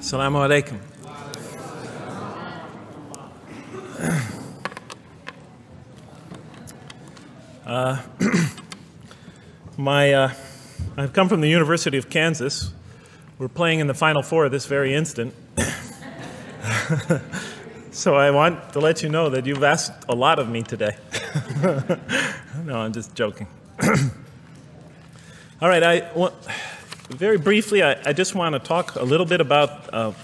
Assalamu alaikum. I've come from the University of Kansas. We're playing in the Final Four this very instant. So I want to let you know that you've asked a lot of me today. No, I'm just joking. All right, very briefly, I just want to talk a little bit about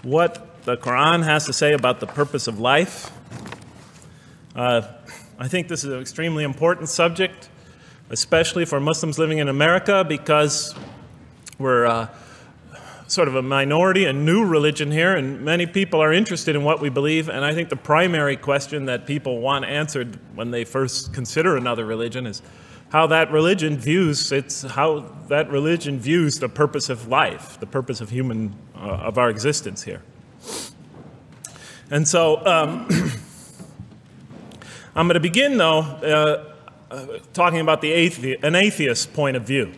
what the Quran has to say about the purpose of life. I think this is an extremely important subject, especially for Muslims living in America, because we're sort of a minority, a new religion here, and many people are interested in what we believe. And I think the primary question that people want answered when they first consider another religion is how that religion views the purpose of life, the purpose of of our existence here. And so I'm going to begin, though, talking about an atheist point of view,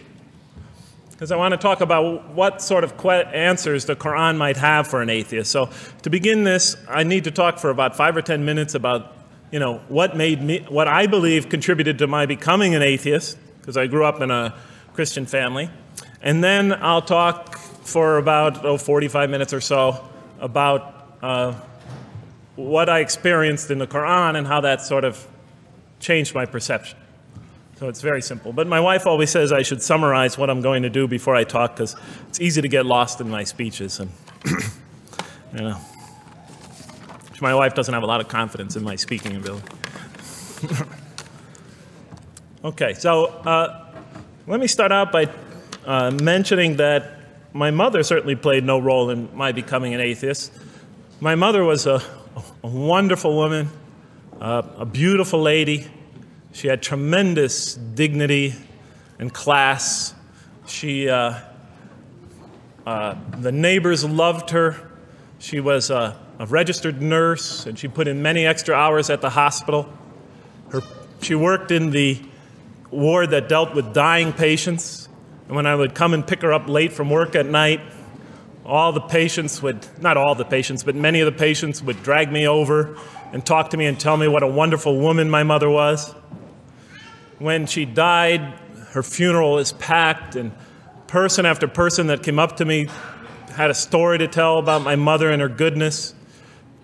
because I want to talk about what sort of answers the Quran might have for an atheist. So to begin this, I need to talk for about 5 or 10 minutes about what I believe contributed to my becoming an atheist, because I grew up in a Christian family. And then I'll talk for about 45 minutes or so about what I experienced in the Quran and how that sort of changed my perception. So it's very simple. But my wife always says I should summarize what I'm going to do before I talk, because it's easy to get lost in my speeches. And my wife doesn't have a lot of confidence in my speaking ability. Okay, so let me start out by mentioning that my mother certainly played no role in my becoming an atheist. My mother was a wonderful woman, a beautiful lady. She had tremendous dignity and class. The neighbors loved her. She was a registered nurse, and she put in many extra hours at the hospital. She worked in the ward that dealt with dying patients. And when I would come and pick her up late from work at night, not all the patients, but many of the patients would drag me over and talk to me and tell me what a wonderful woman my mother was. When she died, her funeral was packed, and person after person that came up to me had a story to tell about my mother and her goodness.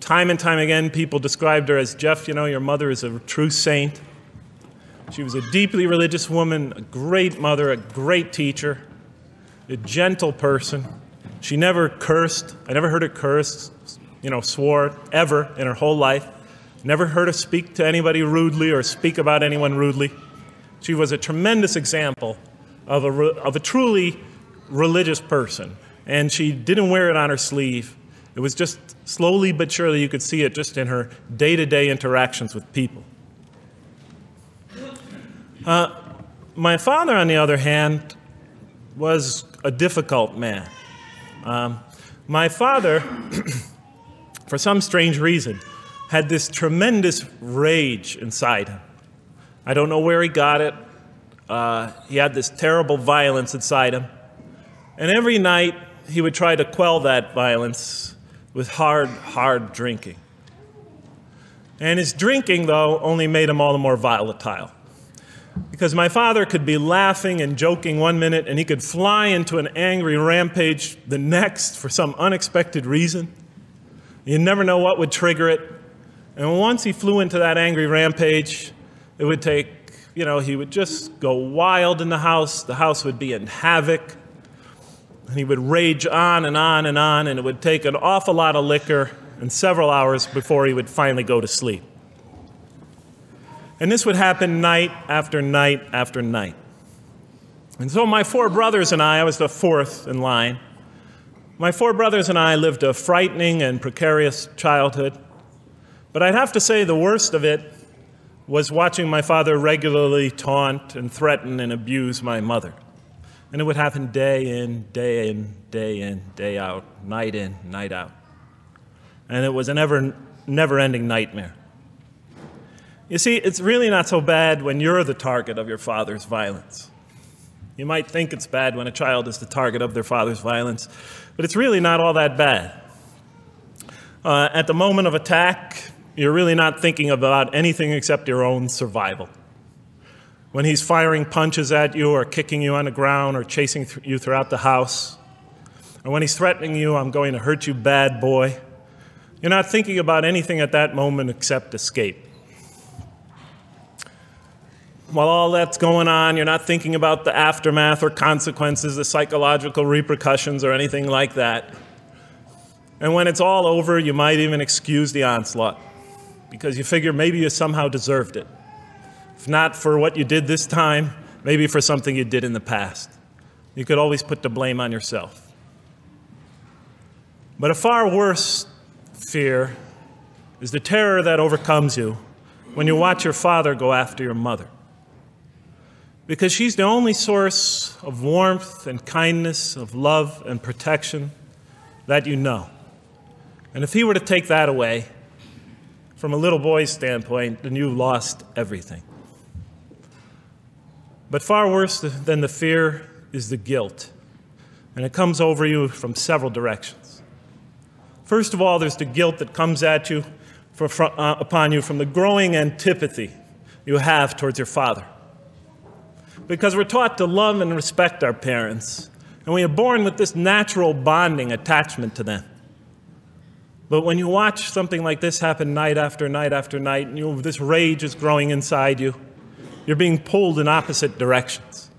Time and time again, people described her as, "Jeff, your mother is a true saint." She was a deeply religious woman, a great mother, a great teacher, a gentle person. She never cursed. I never heard her curse, swore, ever in her whole life. Never heard her speak to anybody rudely or speak about anyone rudely. She was a tremendous example of a truly religious person. And she didn't wear it on her sleeve. It was just slowly but surely you could see it just in her day-to-day interactions with people. My father, on the other hand, was a difficult man. My father, for some strange reason, had this tremendous rage inside him. I don't know where he got it. He had this terrible violence inside him. And every night, he would try to quell that violence with hard drinking. And his drinking, though, only made him all the more volatile. Because my father could be laughing and joking one minute, and he could fly into an angry rampage the next for some unexpected reason. You never know what would trigger it. And once he flew into that angry rampage, it would take, he would just go wild in the house. The house would be in havoc. And he would rage on and on and on, and it would take an awful lot of liquor and several hours before he would finally go to sleep. And this would happen night after night after night. And so my 4 brothers and I was the 4th in line. My 4 brothers and I lived a frightening and precarious childhood. But I'd have to say the worst of it was watching my father regularly taunt and threaten and abuse my mother. And it would happen day in, day in, day in, day out, night in, night out. And it was a never-ending nightmare. You see, it's really not so bad when you're the target of your father's violence. You might think it's bad when a child is the target of their father's violence, but it's really not all that bad. At the moment of attack, you're really not thinking about anything except your own survival. When he's firing punches at you or kicking you on the ground or chasing you throughout the house, or when he's threatening you, I'm going to hurt you, bad boy, you're not thinking about anything at that moment except escape. While all that's going on, you're not thinking about the aftermath or consequences, the psychological repercussions or anything like that. And when it's all over, you might even excuse the onslaught because you figure maybe you somehow deserved it. If not for what you did this time, maybe for something you did in the past. You could always put the blame on yourself. But a far worse fear is the terror that overcomes you when you watch your father go after your mother. Because she's the only source of warmth and kindness, of love and protection that you know. And if he were to take that away, from a little boy's standpoint, then you've lost everything. But far worse than the fear is the guilt. And it comes over you from several directions. First of all, there's the guilt that comes at you upon you from the growing antipathy you have towards your father. Because we're taught to love and respect our parents, and we are born with this natural bonding attachment to them. But when you watch something like this happen night after night after night, and this rage is growing inside you, you're being pulled in opposite directions.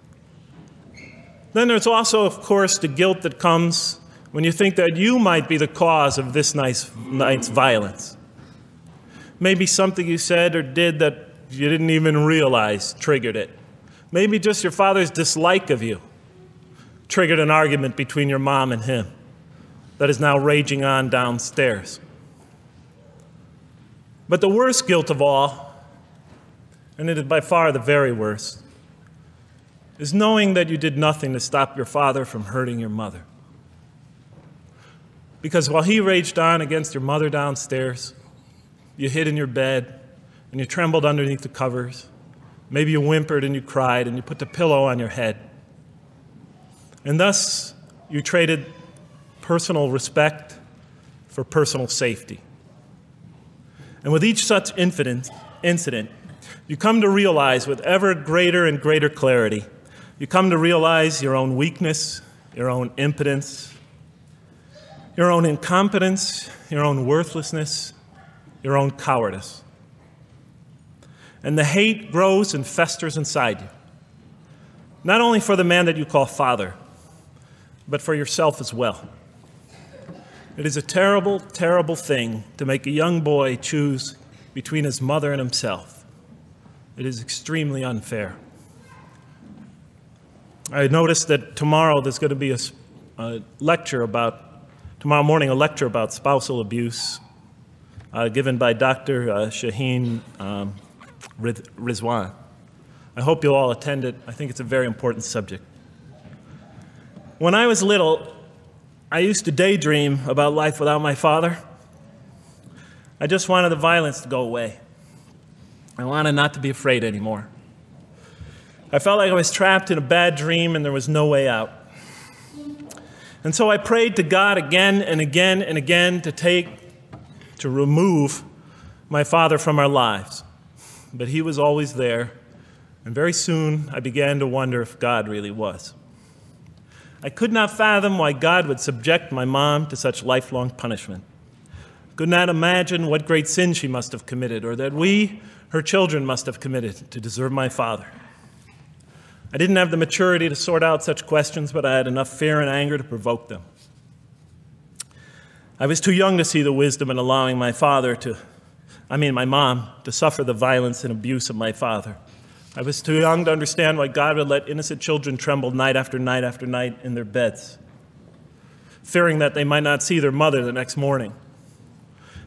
Then there's also, of course, the guilt that comes when you think that you might be the cause of this night's violence. Maybe something you said or did that you didn't even realize triggered it. Maybe just your father's dislike of you triggered an argument between your mom and him that is now raging on downstairs. But the worst guilt of all, and it is by far the very worst, is knowing that you did nothing to stop your father from hurting your mother. Because while he raged on against your mother downstairs, you hid in your bed and you trembled underneath the covers. Maybe you whimpered and you cried and you put the pillow on your head. And thus, you traded personal respect for personal safety. And with each such incident, you come to realize with ever greater and greater clarity, you come to realize your own weakness, your own impotence, your own incompetence, your own worthlessness, your own cowardice. And the hate grows and festers inside you, not only for the man that you call father, but for yourself as well. It is a terrible, terrible thing to make a young boy choose between his mother and himself. It is extremely unfair. I noticed that tomorrow there's going to be tomorrow morning a lecture about spousal abuse given by Dr. Shaheen Rizwan. I hope you'll all attend it. I think it's a very important subject. When I was little, I used to daydream about life without my father. I just wanted the violence to go away. I wanted not to be afraid anymore. I felt like I was trapped in a bad dream and there was no way out. And so I prayed to God again and again and again to remove my father from our lives. But he was always there, and very soon I began to wonder if God really was. I could not fathom why God would subject my mom to such lifelong punishment. Could not imagine what great sin she must have committed, or that we, her children, must have committed to deserve my father. I didn't have the maturity to sort out such questions, but I had enough fear and anger to provoke them. I was too young to see the wisdom in allowing my mom to suffer the violence and abuse of my father. I was too young to understand why God would let innocent children tremble night after night after night in their beds, fearing that they might not see their mother the next morning.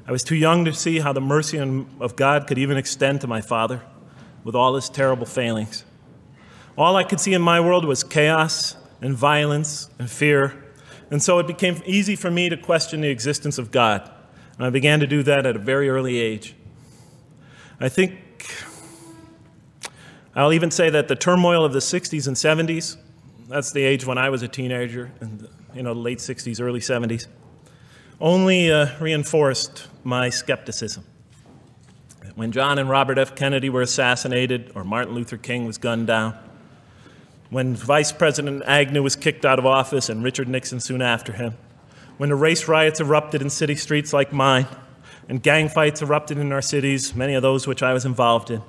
I was too young to see how the mercy of God could even extend to my father with all his terrible failings. All I could see in my world was chaos and violence and fear, and so it became easy for me to question the existence of God, and I began to do that at a very early age. I'll even say that the turmoil of the 60s and 70s that's the age when I was a teenager, in the late 60s, early 70s, only reinforced my skepticism. When John and Robert F. Kennedy were assassinated, or Martin Luther King was gunned down, when Vice President Agnew was kicked out of office and Richard Nixon soon after him, when the race riots erupted in city streets like mine, and gang fights erupted in our cities, many of those which I was involved in,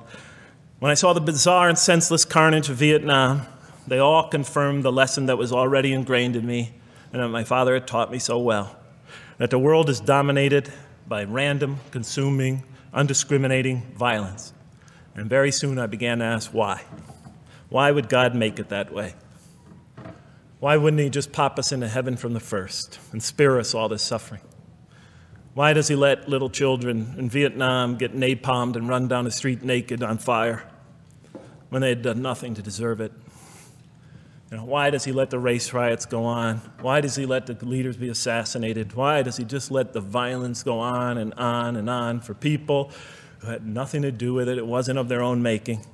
when I saw the bizarre and senseless carnage of Vietnam, they all confirmed the lesson that was already ingrained in me and that my father had taught me so well, that the world is dominated by random, consuming, undiscriminating violence. And very soon I began to ask why. Why would God make it that way? Why wouldn't he just pop us into heaven from the first and spare us all this suffering? Why does he let little children in Vietnam get napalmed and run down the street naked on fire when they had done nothing to deserve it? Why does he let the race riots go on? Why does he let the leaders be assassinated? Why does he just let the violence go on and on and on for people who had nothing to do with it? It wasn't of their own making.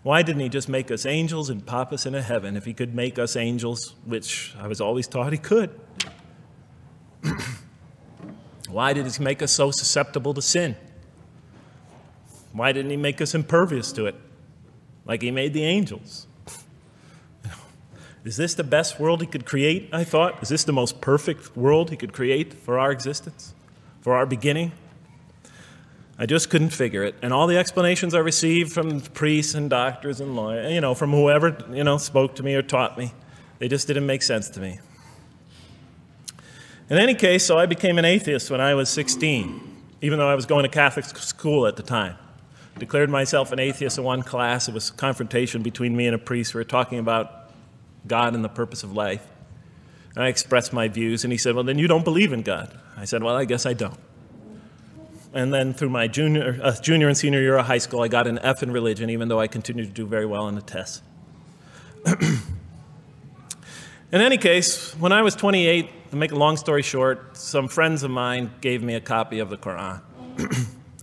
Why didn't he just make us angels and pop us into heaven if he could make us angels, which I was always taught he could? Why did he make us so susceptible to sin? Why didn't he make us impervious to it, like he made the angels? Is this the best world he could create, I thought? Is this the most perfect world he could create for our existence, for our beginning? I just couldn't figure it. And all the explanations I received from priests and doctors and lawyers, from whoever, spoke to me or taught me, they just didn't make sense to me. In any case, so I became an atheist when I was 16, even though I was going to Catholic school at the time. Declared myself an atheist in one class. It was a confrontation between me and a priest. We were talking about God and the purpose of life. And I expressed my views, and he said, well, then you don't believe in God. I said, well, I guess I don't. And then through my junior and senior year of high school, I got an F in religion, even though I continued to do very well on the tests. In any case, when I was 28, to make a long story short, some friends of mine gave me a copy of the Quran.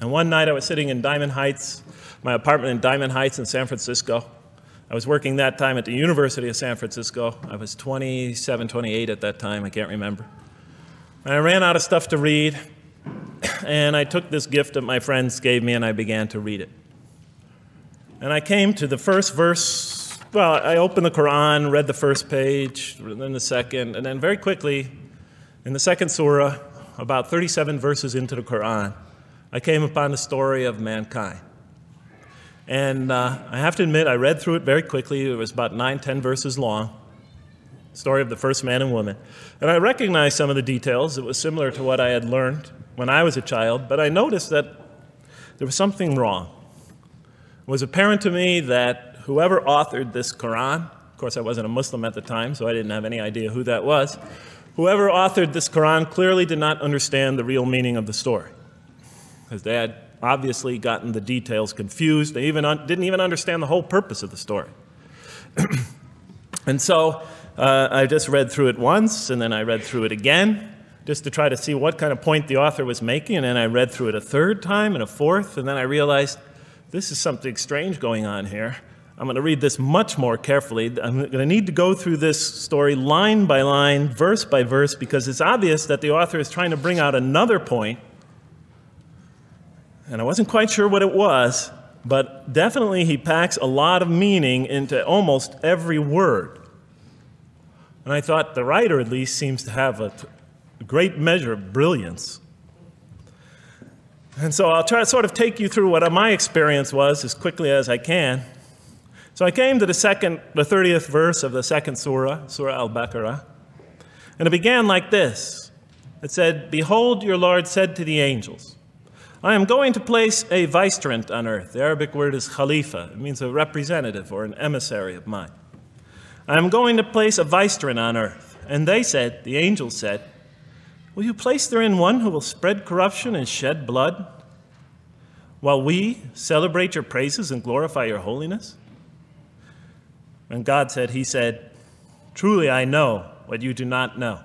And one night I was sitting in Diamond Heights, my apartment in Diamond Heights in San Francisco. I was working that time at the University of San Francisco. I was 27, 28 at that time, I can't remember. And I ran out of stuff to read, and I took this gift that my friends gave me and I began to read it. And I came to the first verse. Well, I opened the Quran, read the first page, then the second, and then very quickly, in the second surah, about 37 verses into the Quran, I came upon the story of mankind. And I have to admit, I read through it very quickly. It was about 9, 10 verses long, story of the first man and woman. And I recognized some of the details. It was similar to what I had learned when I was a child, but I noticed that there was something wrong. It was apparent to me that whoever authored this Quran, of course I wasn't a Muslim at the time, so I didn't have any idea who that was, whoever authored this Quran clearly did not understand the real meaning of the story, because they had obviously gotten the details confused. They didn't even understand the whole purpose of the story. And so I just read through it once, and then I read through it again, just to try to see what kind of point the author was making, and then I read through it a third time and a fourth, and then I realized this is something strange going on here. I'm going to read this much more carefully. I'm going to need to go through this story line by line, verse by verse, because it's obvious that the author is trying to bring out another point. And I wasn't quite sure what it was, but definitely he packs a lot of meaning into almost every word. And I thought the writer, at least, seems to have a great measure of brilliance. And so I'll try to sort of take you through what my experience was as quickly as I can. So I came to the 30th verse of the second surah, Surah Al-Baqarah, and it began like this. It said, "Behold, your Lord said to the angels, I am going to place a vicegerent on earth." The Arabic word is khalifa. It means a representative or an emissary of mine. "I am going to place a vicegerent on earth." And they said, the angels said, "Will you place therein one who will spread corruption and shed blood, while we celebrate your praises and glorify your holiness?" And God said, he said, "Truly I know what you do not know."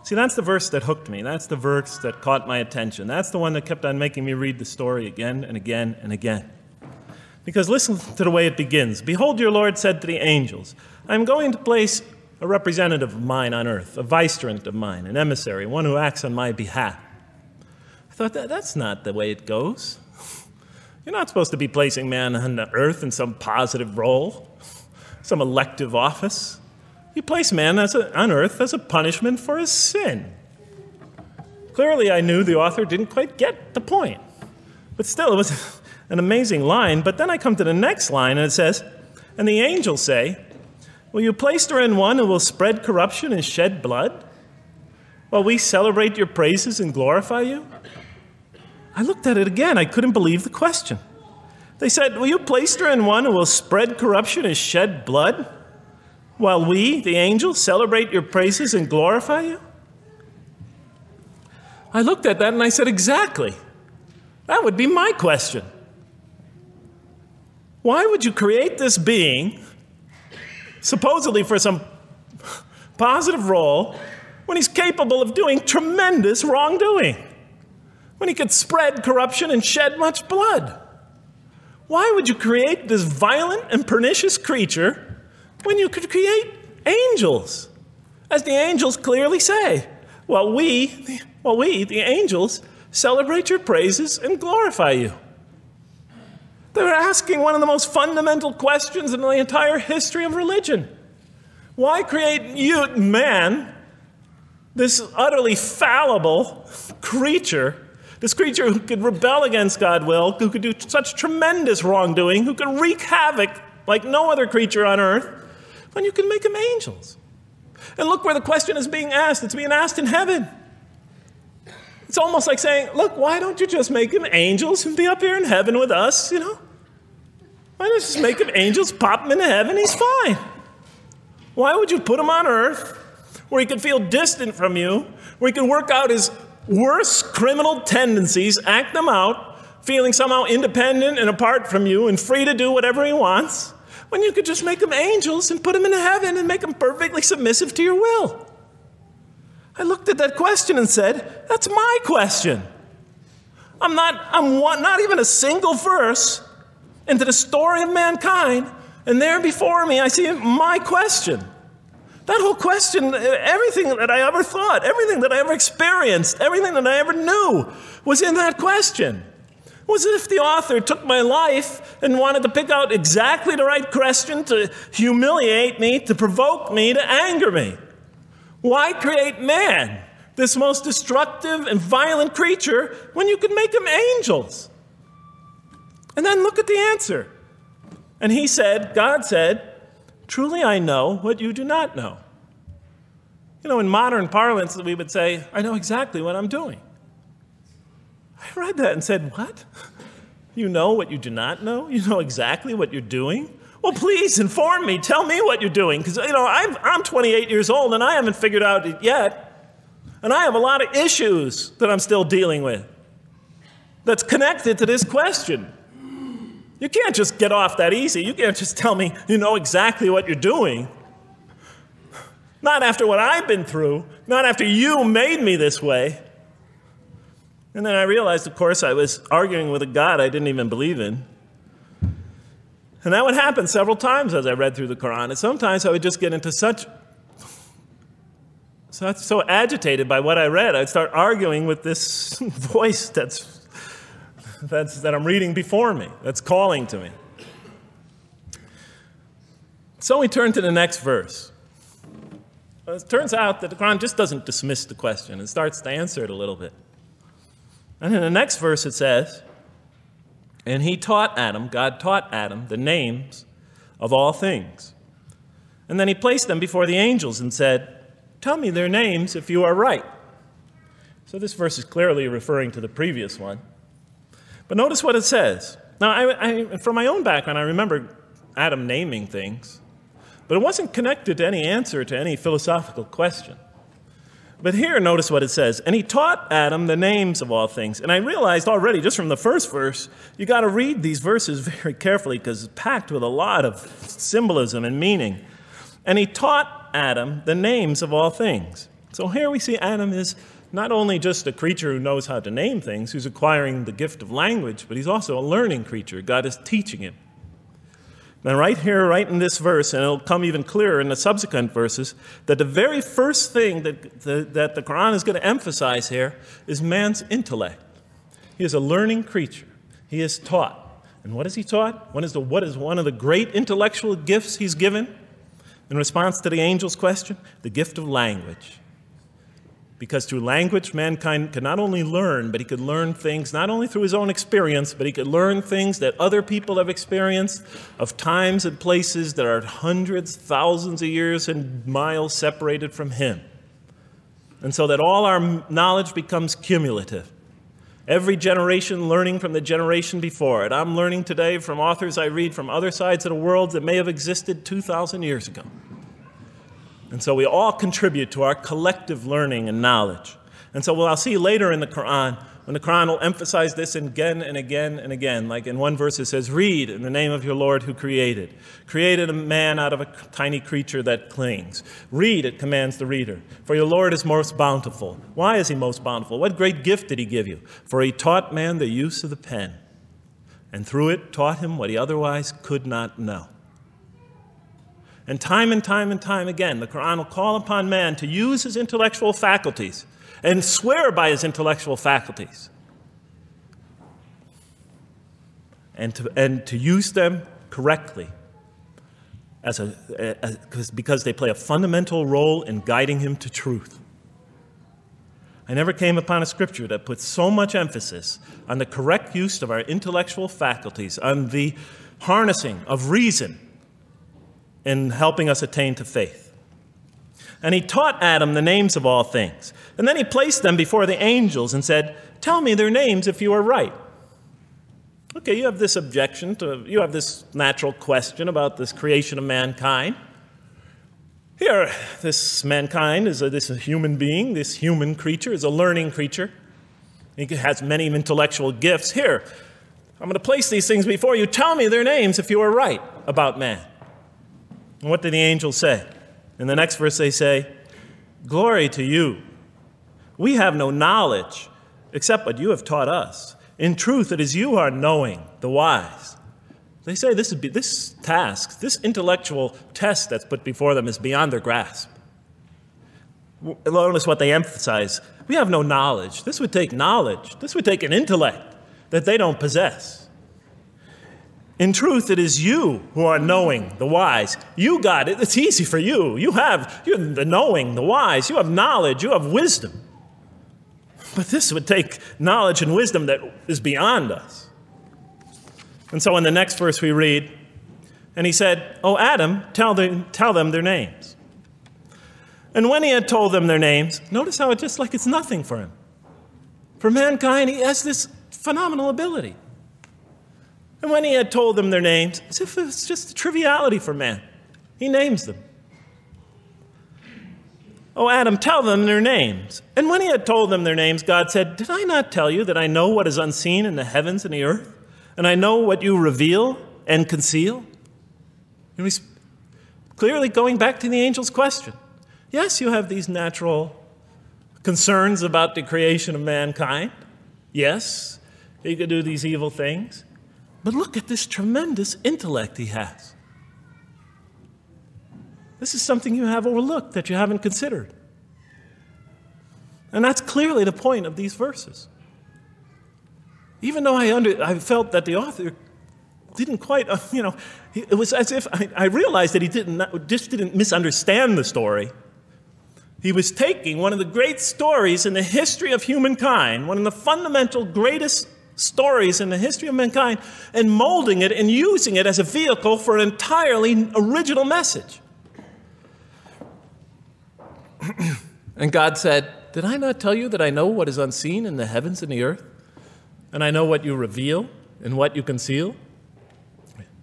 See, that's the verse that hooked me. That's the verse that caught my attention. That's the one that kept on making me read the story again and again and again. Because listen to the way it begins. Behold, your Lord said to the angels, I am going to place a representative of mine on earth, a vicegerent of mine, an emissary, one who acts on my behalf. I thought, that's not the way it goes. You're not supposed to be placing man on the earth in some positive role, some elective office. You place man on earth as a punishment for his sin. Clearly, I knew the author didn't quite get the point. But still, it was an amazing line. But then I come to the next line, and it says, and the angels say, will you place her in one who will spread corruption and shed blood, while we celebrate your praises and glorify you? I looked at it again. I couldn't believe the question. They said, will you place her in one who will spread corruption and shed blood, while we, the angels, celebrate your praises and glorify you? I looked at that and I said, exactly. That would be my question. Why would you create this being, supposedly for some positive role, when he's capable of doing tremendous wrongdoing? When he could spread corruption and shed much blood? Why would you create this violent and pernicious creature when you could create angels? As the angels clearly say, well, we, the angels, celebrate your praises and glorify you. They were asking one of the most fundamental questions in the entire history of religion. Why create you, man, this utterly fallible creature, this creature who could rebel against God's will, who could do such tremendous wrongdoing, who could wreak havoc like no other creature on earth, when you can make them angels? And look where the question is being asked. It's being asked in heaven. It's almost like saying, look, why don't you just make them angels and be up here in heaven with us, you know? Why don't you just make them angels, pop them into heaven, he's fine. Why would you put him on earth where he could feel distant from you, where he could work out his worst criminal tendencies, act them out, feeling somehow independent and apart from you and free to do whatever he wants, when you could just make them angels and put them into heaven and make them perfectly submissive to your will? I looked at that question and said, that's my question. I'm not even a single verse into the story of mankind, and there before me I see my question. That whole question, everything that I ever thought, everything that I ever experienced, everything that I ever knew was in that question. It was as if the author took my life and wanted to pick out exactly the right question to humiliate me, to provoke me, to anger me. Why create man, this most destructive and violent creature, when you could make them angels? And then look at the answer. And he said, God said, truly I know what you do not know. You know, in modern parlance, we would say, I know exactly what I'm doing. I read that and said, what? You know what you do not know? You know exactly what you're doing? Well, please inform me. Tell me what you're doing. Because, you know, I'm 28 years old and I haven't figured out it yet. And I have a lot of issues that I'm still dealing with that's connected to this question. You can't just get off that easy. You can't just tell me you know exactly what you're doing. Not after what I've been through. Not after you made me this way. And then I realized, of course, I was arguing with a God I didn't even believe in. And that would happen several times as I read through the Quran. And sometimes I would just get into so agitated by what I read, I'd start arguing with this voice that I'm reading before me, that's calling to me. So we turn to the next verse. Well, it turns out that the Quran just doesn't dismiss the question. It starts to answer it a little bit. And in the next verse it says, and he taught Adam, God taught Adam, the names of all things. And then he placed them before the angels and said, tell me their names if you are right. So this verse is clearly referring to the previous one. But notice what it says. Now, from my own background, I remember Adam naming things, but it wasn't connected to any answer to any philosophical question. But here, notice what it says. And he taught Adam the names of all things. And I realized already, just from the first verse, you got to read these verses very carefully because it's packed with a lot of symbolism and meaning. And he taught Adam the names of all things. So here we see Adam is not only just a creature who knows how to name things, who's acquiring the gift of language, but he's also a learning creature. God is teaching him. Now right here, right in this verse, and it'll come even clearer in the subsequent verses, that the very first thing that the Quran is going to emphasize here is man's intellect. He is a learning creature. He is taught. And what is he taught? What is one of the great intellectual gifts he's given? In response to the angel's question, the gift of language. Because through language, mankind could not only learn, but he could learn things not only through his own experience, but he could learn things that other people have experienced of times and places that are hundreds, thousands of years and miles separated from him. And so that all our knowledge becomes cumulative. Every generation learning from the generation before it. I'm learning today from authors I read from other sides of the world that may have existed 2,000 years ago. And so we all contribute to our collective learning and knowledge. And so I'll see later in the Quran, when the Quran will emphasize this again and again and again. Like in one verse it says, read in the name of your Lord who created. Created a man out of a tiny creature that clings. Read, it commands the reader. For your Lord is most bountiful. Why is he most bountiful? What great gift did he give you? For he taught man the use of the pen. And through it taught him what he otherwise could not know. And time again, the Quran will call upon man to use his intellectual faculties and swear by his intellectual faculties. And to use them correctly because they play a fundamental role in guiding him to truth. I never came upon a scripture that puts so much emphasis on the correct use of our intellectual faculties, on the harnessing of reason in helping us attain to faith. And he taught Adam the names of all things. And then he placed them before the angels and said, tell me their names if you are right. Okay, you have this objection, you have this natural question about this creation of mankind. Here, this mankind is this human being, this human creature is a learning creature. He has many intellectual gifts. Here, I'm going to place these things before you. Tell me their names if you are right about man. And what did the angels say? In the next verse they say, glory to you. We have no knowledge except what you have taught us. In truth, it is you who are knowing, the wise. They say this task, this intellectual test that's put before them is beyond their grasp. Notice what they emphasize. We have no knowledge. This would take knowledge. This would take an intellect that they don't possess. In truth, it is you who are knowing, the wise. You got it. It's easy for you. You're the knowing, the wise. You have knowledge. You have wisdom. But this would take knowledge and wisdom that is beyond us. And so in the next verse we read, and he said, "O Adam, tell them their names." And when he had told them their names, notice how it's just like it's nothing for him. For mankind, he has this phenomenal ability. And when he had told them their names, as if it's just a triviality for man, he names them. "O Adam, tell them their names." And when he had told them their names, God said, "Did I not tell you that I know what is unseen in the heavens and the earth? And I know what you reveal and conceal?" And he's clearly going back to the angel's question. Yes, you have these natural concerns about the creation of mankind. Yes, he could do these evil things. But look at this tremendous intellect he has. This is something you have overlooked that you haven't considered. And that's clearly the point of these verses. Even though I felt that the author didn't quite, it was as if I realized that he didn't misunderstand the story. He was taking one of the great stories in the history of humankind, one of the fundamental greatest stories in the history of mankind, and molding it and using it as a vehicle for an entirely original message. And God said, "Did I not tell you that I know what is unseen in the heavens and the earth? And I know what you reveal and what you conceal?"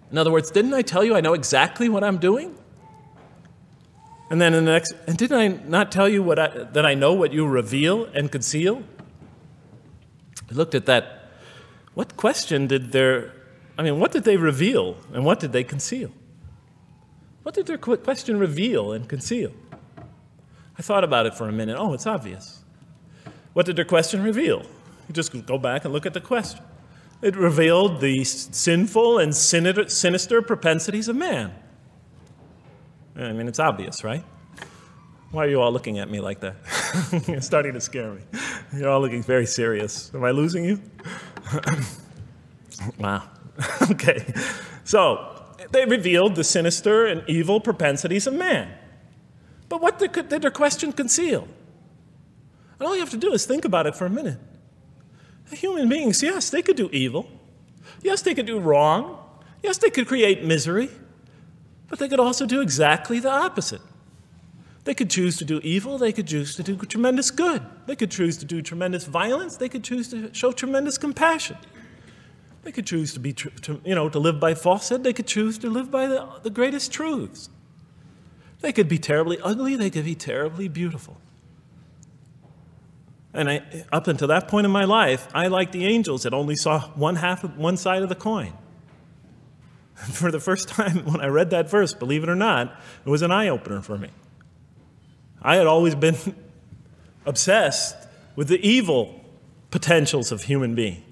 In other words, didn't I tell you I know exactly what I'm doing? And then in the next, and didn't I not tell you that I know what you reveal and conceal? I looked at that. What question what did they reveal and what did they conceal? What did their question reveal and conceal? I thought about it for a minute. Oh, it's obvious. What did their question reveal? You just go back and look at the question. It revealed the sinful and sinister propensities of man. I mean, it's obvious, right? Why are you all looking at me like that? You're starting to scare me. You're all looking very serious. Am I losing you? Wow. Okay. So, they revealed the sinister and evil propensities of man. But what did their question conceal? And all you have to do is think about it for a minute. Human beings, yes, they could do evil. Yes, they could do wrong. Yes, they could create misery. But they could also do exactly the opposite. They could choose to do evil. They could choose to do tremendous good. They could choose to do tremendous violence. They could choose to show tremendous compassion. They could choose to be, to live by falsehood. They could choose to live by the greatest truths. They could be terribly ugly. They could be terribly beautiful. And up until that point in my life, I, like the angels, that only saw one side of the coin. For the first time when I read that verse, believe it or not, it was an eye-opener for me. I had always been obsessed with the evil potentials of human beings.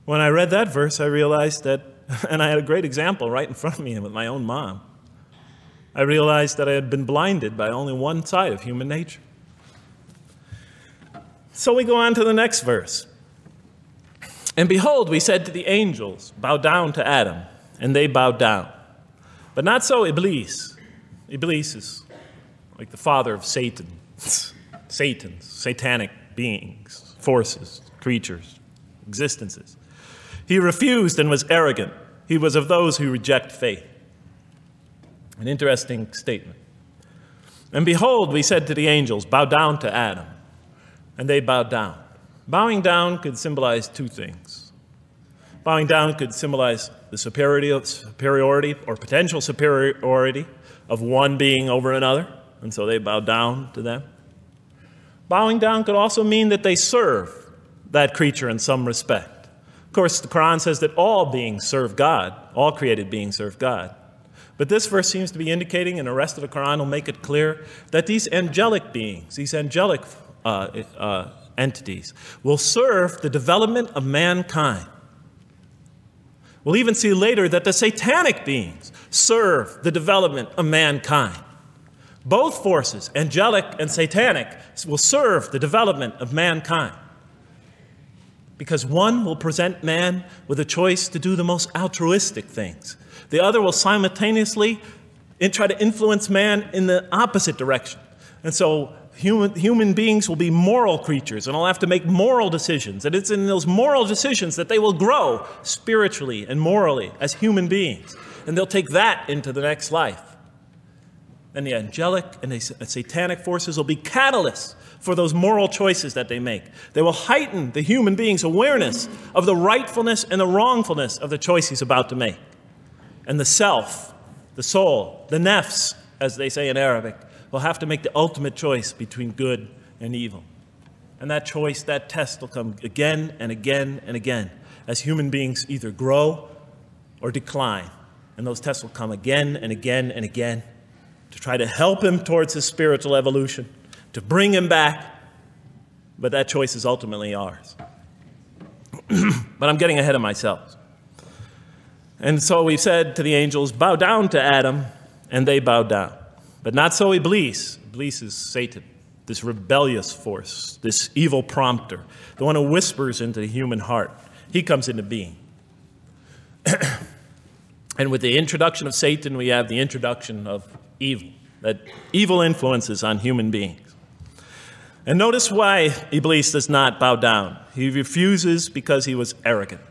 When I read that verse, I realized that, and I had a great example right in front of me with my own mom, I realized that I had been blinded by only one side of human nature. So we go on to the next verse. And behold, we said to the angels, bow down to Adam, and they bowed down. But not so Iblis. Iblis is like the father of Satan. Satans, satanic beings, forces, creatures, existences. He refused and was arrogant. He was of those who reject faith. An interesting statement. And behold, we said to the angels, bow down to Adam. And they bowed down. Bowing down could symbolize two things. Bowing down could symbolize the superiority or potential superiority of one being over another, and so they bowed down to them. Bowing down could also mean that they serve that creature in some respect. Of course, the Quran says that all beings serve God, all created beings serve God. But this verse seems to be indicating, and the rest of the Quran will make it clear, that these angelic beings, these angelic entities, will serve the development of mankind. We'll even see later that the satanic beings serve the development of mankind. Both forces, angelic and satanic, will serve the development of mankind. Because one will present man with a choice to do the most altruistic things. The other will simultaneously try to influence man in the opposite direction. And so human beings will be moral creatures, and they'll have to make moral decisions. And it's in those moral decisions that they will grow spiritually and morally as human beings. And they'll take that into the next life. And the angelic and the satanic forces will be catalysts for those moral choices that they make. They will heighten the human being's awareness of the rightfulness and the wrongfulness of the choice he's about to make. And the self, the soul, the nafs, as they say in Arabic, will have to make the ultimate choice between good and evil. And that choice, that test will come again and again and again as human beings either grow or decline. And those tests will come again and again and again to try to help him towards his spiritual evolution, to bring him back. But that choice is ultimately ours. But I'm getting ahead of myself. And so we said to the angels, bow down to Adam, and they bowed down. But not so Iblis. Iblis is Satan, this rebellious force, this evil prompter, the one who whispers into the human heart. He comes into being. And with the introduction of Satan, we have the introduction of evil, that evil influences on human beings. And notice why Iblis does not bow down. He refuses because he was arrogant.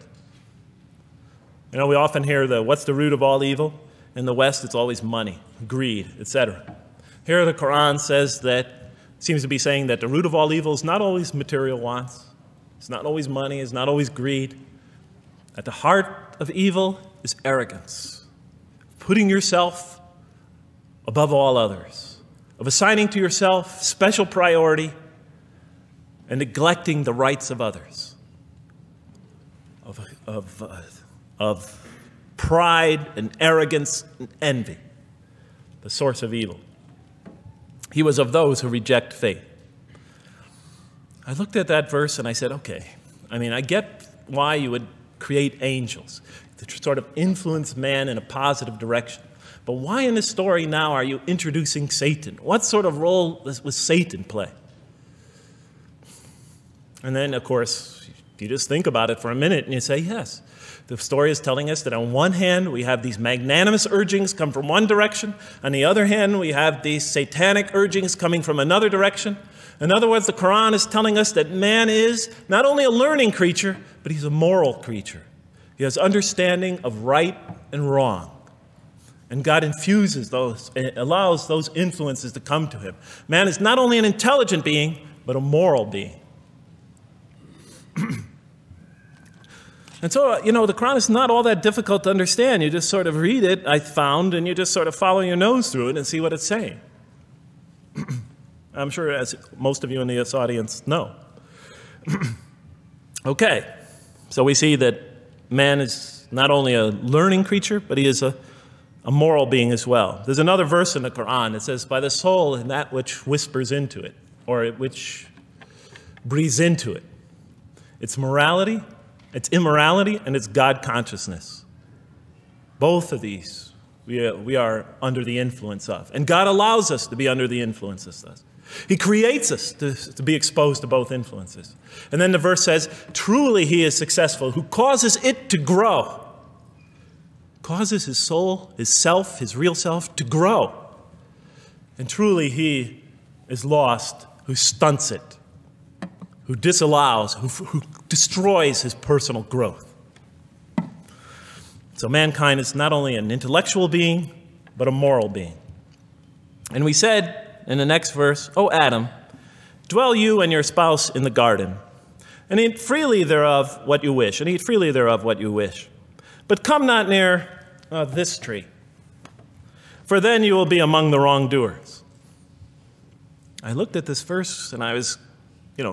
You know, we often hear what's the root of all evil? In the West, it's always money, greed, etc. Here the Quran says that, seems to be saying that the root of all evil is not always material wants. It's not always money, it's not always greed. At the heart of evil is arrogance, putting yourself above all others, of assigning to yourself special priority and neglecting the rights of others, of pride and arrogance and envy, the source of evil. He was of those who reject faith. I looked at that verse and I said, okay, I mean, I get why you would create angels, to sort of influence man in a positive direction. But why in this story now are you introducing Satan? What sort of role was Satan play? And then, of course, you just think about it for a minute and you say, yes. The story is telling us that on one hand, we have these magnanimous urgings come from one direction. On the other hand, we have these satanic urgings coming from another direction. In other words, the Quran is telling us that man is not only a learning creature, but he's a moral creature. He has understanding of right and wrong. And God infuses those, allows those influences to come to him. Man is not only an intelligent being, but a moral being. And so, the Quran is not all that difficult to understand. You just sort of read it, I found, and you just sort of follow your nose through it and see what it's saying. I'm sure, as most of you in this audience know. Okay, so we see that man is not only a learning creature, but he is a moral being as well. There's another verse in the Quran that says, by the soul and that which whispers into it, or which breathes into it. It's morality, it's immorality, and it's God consciousness. Both of these we are under the influence of. And God allows us to be under the influences of this. He creates us to be exposed to both influences. And then the verse says, truly he is successful, who causes it to grow. Causes his soul, his self, his real self to grow. And truly he is lost, who stunts it, who disallows, who destroys his personal growth. So mankind is not only an intellectual being, but a moral being. And we said in the next verse, O Adam, dwell you and your spouse in the garden, and eat freely thereof what you wish, and eat freely thereof what you wish. But come not near this tree, for then you will be among the wrongdoers. I looked at this verse, and I was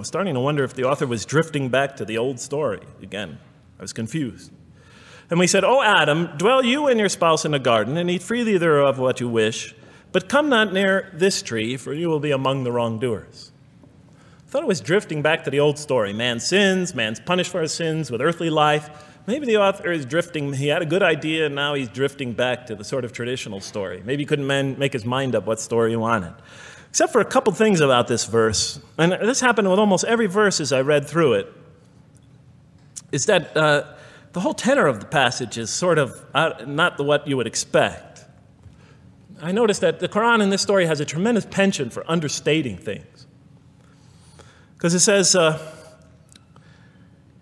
starting to wonder if the author was drifting back to the old story again. I was confused. And we said, O Adam, dwell you and your spouse in the garden, and eat freely thereof what you wish, but come not near this tree, for you will be among the wrongdoers. I thought it was drifting back to the old story. Man sins, man's punished for his sins with earthly life. Maybe the author is drifting, he had a good idea, and now he's drifting back to the sort of traditional story. Maybe he couldn't make his mind up what story he wanted. Except for a couple things about this verse, and this happened with almost every verse as I read through it, is that the whole tenor of the passage is sort of not what you would expect. I noticed that the Quran in this story has a tremendous penchant for understating things. Because it says,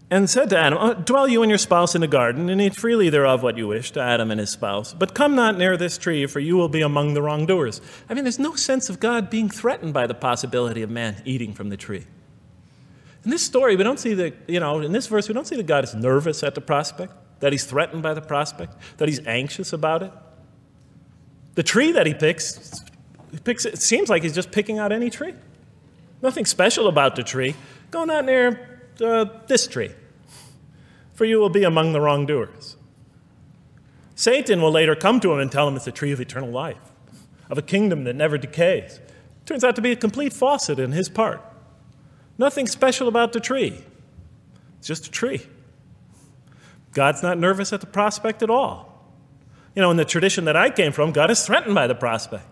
and said to Adam, dwell you and your spouse in the garden, and eat freely thereof what you wish, to Adam and his spouse. But come not near this tree, for you will be among the wrongdoers. I mean, there's no sense of God being threatened by the possibility of man eating from the tree. In this story, we don't see in this verse, we don't see that God is nervous at the prospect, that he's threatened by the prospect, that he's anxious about it. The tree that he picks, it seems like he's just picking out any tree. Nothing special about the tree. Go not near this tree, for you will be among the wrongdoers. Satan will later come to him and tell him it's the tree of eternal life, of a kingdom that never decays. Turns out to be a complete falsehood in his part. Nothing special about the tree. It's just a tree. God's not nervous at the prospect at all. In the tradition that I came from, God is threatened by the prospect.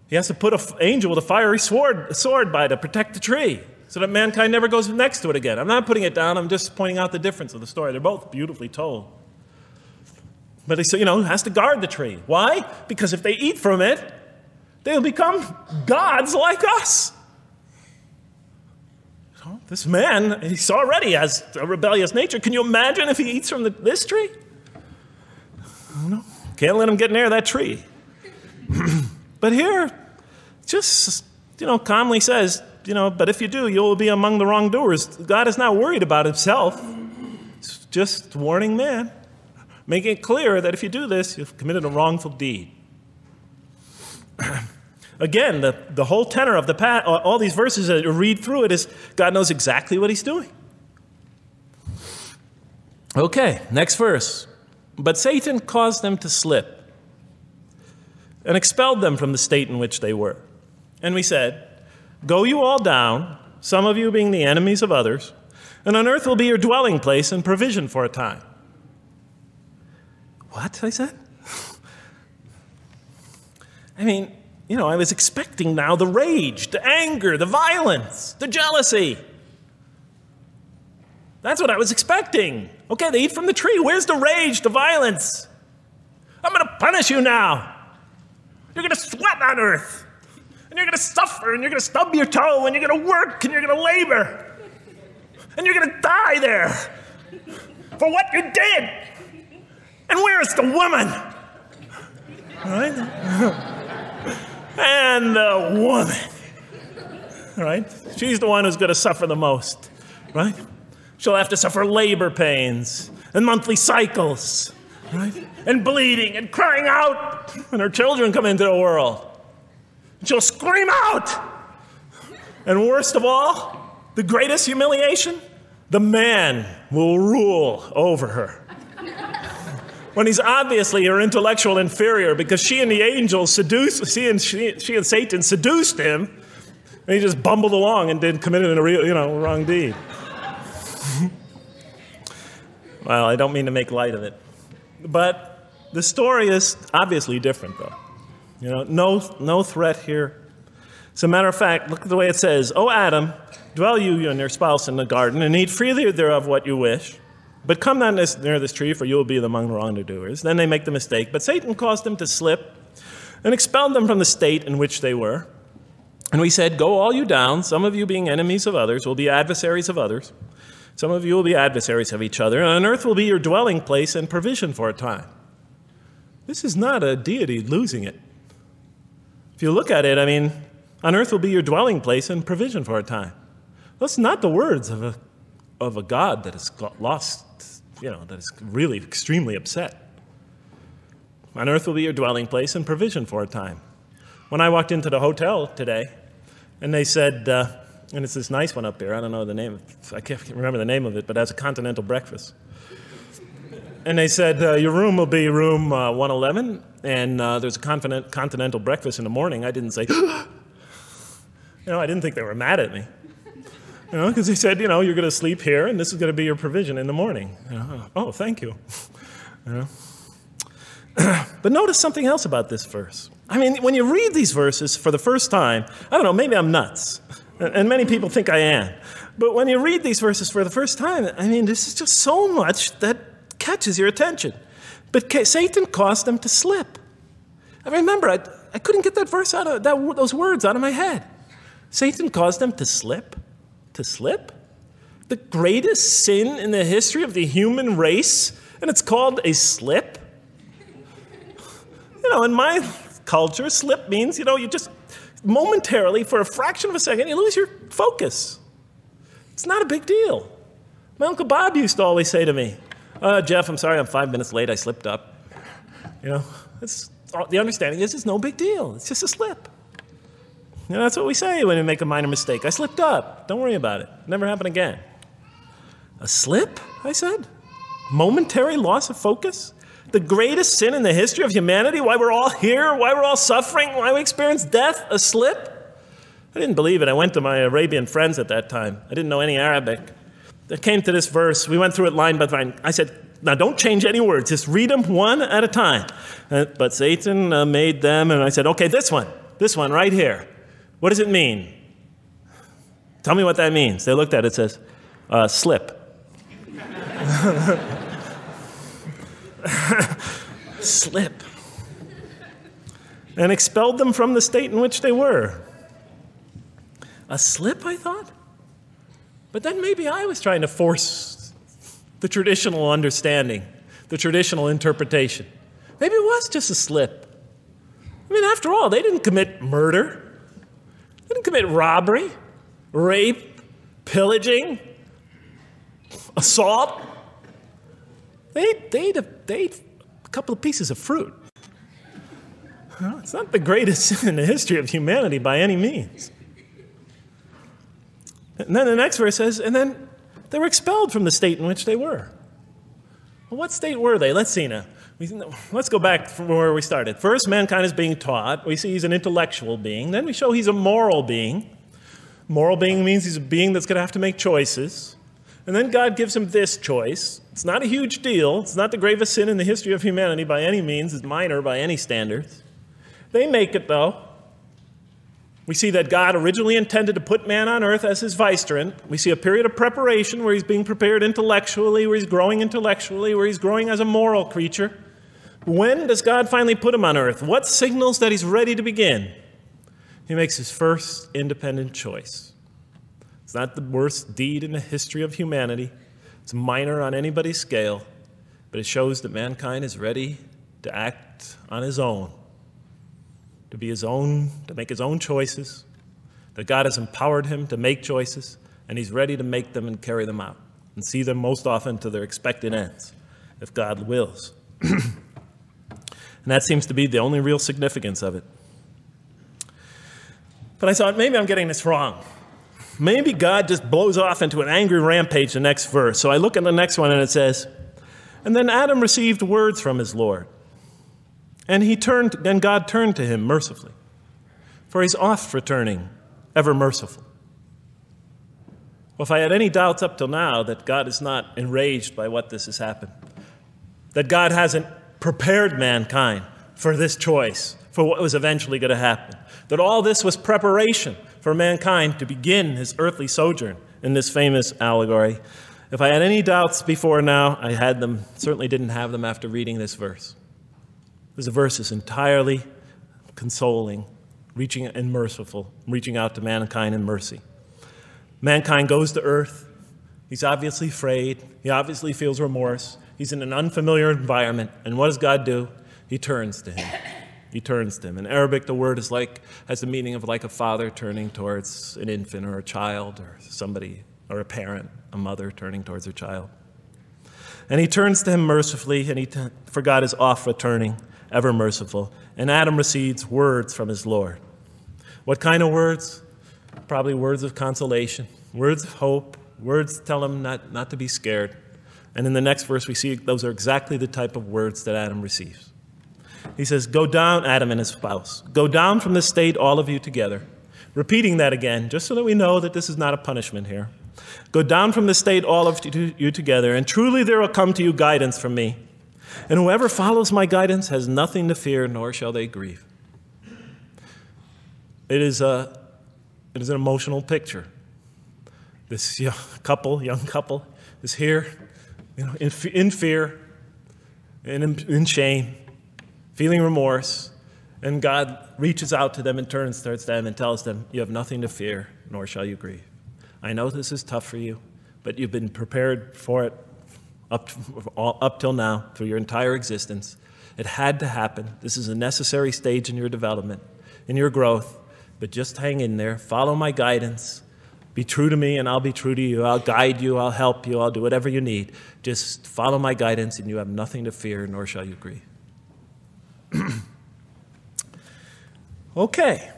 He has to put an angel with a fiery sword by to protect the tree so that mankind never goes next to it again. I'm not putting it down. I'm just pointing out the difference of the story. They're both beautifully told. But he has to guard the tree. Why? Because if they eat from it, they'll become gods like us. This man, he already has a rebellious nature. Can you imagine if he eats from this tree? No, can't let him get near that tree. But here, just, calmly says, but if you do, you will be among the wrongdoers. God is not worried about himself. It's just warning man, making it clear that if you do this, you've committed a wrongful deed. Again, the whole tenor of all these verses that you read through it is God knows exactly what he's doing. Okay, next verse. But Satan caused them to slip and expelled them from the state in which they were. And we said, go you all down, some of you being the enemies of others, And on earth will be your dwelling place and provision for a time. What? I said. I mean, you know, I was expecting now the rage, the anger, the violence, the jealousy. That's what I was expecting. Okay, they eat from the tree. Where's the rage, the violence? I'm going to punish you now. You're going to sweat on earth. And you're going to suffer, and you're going to stub your toe, and you're going to work, and you're going to labor. And you're going to die there for what you did. And where is the woman? Right? And the woman. Right? She's the one who's going to suffer the most. Right? She'll have to suffer labor pains and monthly cycles. Right? And bleeding and crying out when her children come into the world. And she'll scream out. And worst of all, the greatest humiliation, the man will rule over her. When he's obviously her intellectual inferior because she and the angels she and Satan seduced him, and he just bumbled along and committed a real, wrong deed. Well, I don't mean to make light of it. But the story is obviously different, though. No threat here. As a matter of fact, look at the way it says, "O Adam, dwell you and your spouse in the garden, and eat freely thereof what you wish. But come not near this tree, for you will be among the wrongdoers." Then they make the mistake. But Satan caused them to slip and expelled them from the state in which they were. And we said, "Go all you down, some of you being enemies of others, will be adversaries of others. Some of you will be adversaries of each other, and on earth will be your dwelling place and provision for a time." This is not a deity losing it. If you look at it, I mean, on earth will be your dwelling place and provision for a time. That's not the words of a God that has lost, that is really extremely upset. On earth will be your dwelling place and provision for a time. When I walked into the hotel today, and they said, and it's this nice one up here, I don't know the name, I can't remember the name of it, but it has a continental breakfast. And they said, your room will be room 111, and there's a continental breakfast in the morning. I didn't say, I didn't think they were mad at me. Because they said, you're going to sleep here, and this is going to be your provision in the morning. Oh, thank you. But notice something else about this verse. I mean, when you read these verses for the first time, I don't know, maybe I'm nuts. And many people think I am. But when you read these verses for the first time, I mean, this is just so much that catches your attention. But Satan caused them to slip. I remember, I couldn't get that verse out of those words out of my head. Satan caused them to slip. To slip? The greatest sin in the history of the human race, and it's called a slip? In my culture, slip means, you just momentarily, for a fraction of a second, you lose your focus. It's not a big deal. My Uncle Bob used to always say to me, "Jeff, I'm sorry, I'm 5 minutes late, I slipped up." The understanding is it's no big deal. It's just a slip. That's what we say when we make a minor mistake. I slipped up. Don't worry about it. Never happen again. A slip, I said? Momentary loss of focus? The greatest sin in the history of humanity? Why we're all here? Why we're all suffering? Why we experience death? A slip? I didn't believe it. I went to my Arabian friends at that time. I didn't know any Arabic. They came to this verse. We went through it line by line. I said, now don't change any words. Just read them one at a time. But Satan made them, and I said, okay, this one right here. What does it mean? Tell me what that means. They looked at it, it says, slip. Slip. And expelled them from the state in which they were. A slip, I thought? But then maybe I was trying to force the traditional understanding, the traditional interpretation. Maybe it was just a slip. I mean, after all, they didn't commit murder. They didn't commit robbery, rape, pillaging, assault. They ate a couple of pieces of fruit. It's not the greatest sin in the history of humanity by any means. And then the next verse says, and then they were expelled from the state in which they were. Well, what state were they? Let's see now. Let's go back from where we started. First, mankind is being taught. We see he's an intellectual being. Then we show he's a moral being. Moral being means he's a being that's going to have to make choices. And then God gives him this choice. It's not a huge deal. It's not the gravest sin in the history of humanity by any means. It's minor by any standards. They make it, though. We see that God originally intended to put man on earth as his vicegerent. We see a period of preparation where he's being prepared intellectually, where he's growing as a moral creature. When does God finally put him on earth? What signals that he's ready to begin? He makes his first independent choice. It's not the worst deed in the history of humanity. It's minor on anybody's scale, but it shows that mankind is ready to act on his own, to be his own, to make his own choices, that God has empowered him to make choices, and he's ready to make them and carry them out and see them most often to their expected ends, if God wills. And that seems to be the only real significance of it. But I thought, maybe I'm getting this wrong. Maybe God just blows off into an angry rampage the next verse. So I look at the next one and it says, and then Adam received words from his Lord. And God turned to him mercifully, for he's oft returning, ever merciful. Well, if I had any doubts up till now that God is not enraged by what this has happened, that God hasn't prepared mankind for this choice, for what was eventually going to happen, that all this was preparation for mankind to begin his earthly sojourn in this famous allegory. If I had any doubts before now, I had them, certainly didn't have them after reading this verse. This verse is entirely consoling, reaching and merciful, reaching out to mankind in mercy. Mankind goes to earth. He's obviously afraid. He obviously feels remorse. He's in an unfamiliar environment. And what does God do? He turns to him. He turns to him. In Arabic, the word has the meaning of like a father turning towards an infant or a child or somebody, or a parent, a mother turning towards her child. And he turns to him mercifully, and for God is oft returning, ever merciful. And Adam receives words from his Lord. What kind of words? Probably words of consolation, words of hope, words tell him not to be scared. And in the next verse, we see those are exactly the type of words that Adam receives. He says, go down, Adam and his spouse. Go down from this state, all of you together. Repeating that again, just so that we know that this is not a punishment here. Go down from this state, all of you together, and truly there will come to you guidance from me. And whoever follows my guidance has nothing to fear, nor shall they grieve. It is an emotional picture. This young couple is here, in fear and in shame, feeling remorse, and God reaches out to them and turns towards them and tells them, you have nothing to fear, nor shall you grieve. I know this is tough for you, but you've been prepared for it up till now, through your entire existence. It had to happen. This is a necessary stage in your development, in your growth, but just hang in there, follow my guidance, be true to me and I'll be true to you. I'll guide you, I'll help you, I'll do whatever you need. Just follow my guidance and you have nothing to fear, nor shall you grieve. Okay.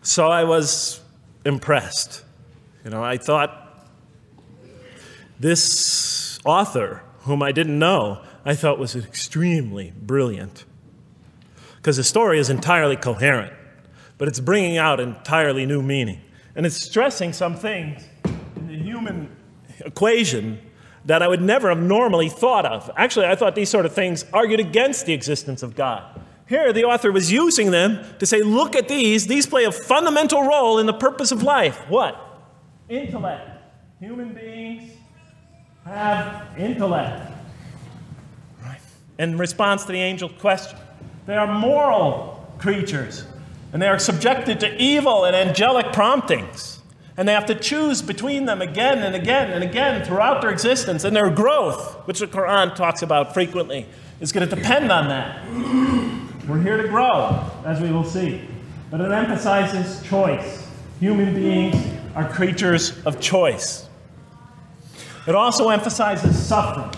So I was impressed. I thought this author, whom I didn't know, I thought was extremely brilliant. Because the story is entirely coherent, but it's bringing out entirely new meaning. And it's stressing some things in the human equation that I would never have normally thought of. Actually, I thought these sort of things argued against the existence of God. Here, the author was using them to say, look at these. These play a fundamental role in the purpose of life. What? Intellect. Human beings have intellect. Right. In response to the angel's question, they are moral creatures, and they are subjected to evil and angelic promptings. And they have to choose between them again and again and again throughout their existence. And their growth, which the Quran talks about frequently, is going to depend on that. We're here to grow, as we will see. But it emphasizes choice. Human beings are creatures of choice. It also emphasizes suffering.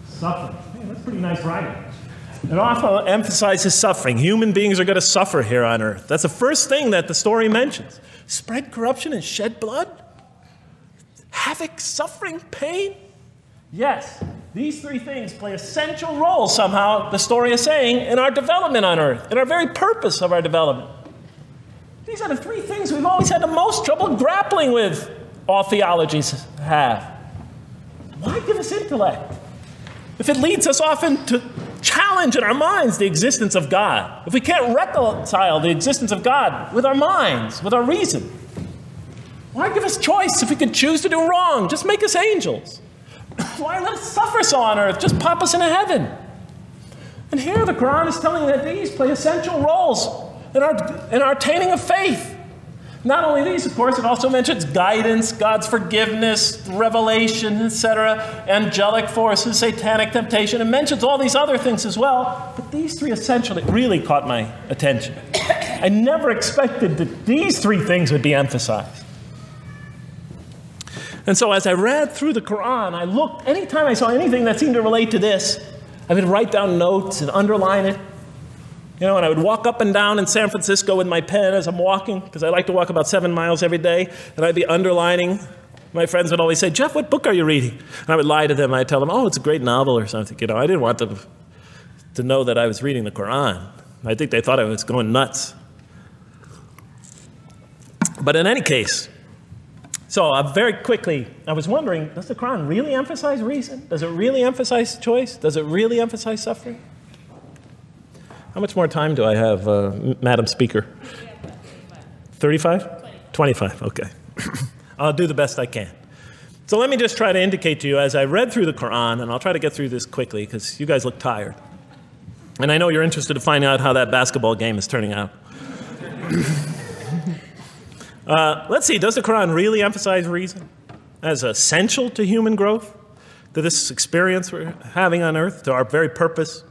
Suffering. Hey, that's pretty nice writing. It also emphasizes suffering. Human beings are going to suffer here on earth. That's the first thing that the story mentions. Spread corruption and shed blood? Havoc, suffering, pain? Yes, these three things play essential roles somehow, the story is saying, in our development on earth, in our very purpose of our development. These are the three things we've always had the most trouble grappling with, all theologies have. Why give us intellect if it leads us often to challenge in our minds the existence of God? If we can't reconcile the existence of God with our minds, with our reason? Why give us choice if we could choose to do wrong? Just make us angels. Why let us suffer so on earth? Just pop us into heaven. And here the Quran is telling that these play essential roles in our attaining of faith. Not only these, of course, it also mentions guidance, God's forgiveness, revelation, etc., angelic forces, satanic temptation. It mentions all these other things as well. But these three essentially really caught my attention. I never expected that these three things would be emphasized. And so as I read through the Quran, I looked, anytime I saw anything that seemed to relate to this, I would write down notes and underline it. You know, and I would walk up and down in San Francisco with my pen as I'm walking, because I like to walk about 7 miles every day, and I'd be underlining. My friends would always say, "Jeff, what book are you reading?" And I would lie to them. I'd tell them, "Oh, it's a great novel or something." You know, I didn't want them to know that I was reading the Quran. I think they thought I was going nuts. But in any case, so very quickly, I was wondering, does the Quran really emphasize reason? Does it really emphasize choice? Does it really emphasize suffering? How much more time do I have, Madam Speaker? 35? 25, okay. I'll do the best I can. So let me just try to indicate to you, as I read through the Quran, and I'll try to get through this quickly, because you guys look tired. And I know you're interested to find out how that basketball game is turning out. Let's see, does the Quran really emphasize reason as essential to human growth, to this experience we're having on earth, to our very purpose?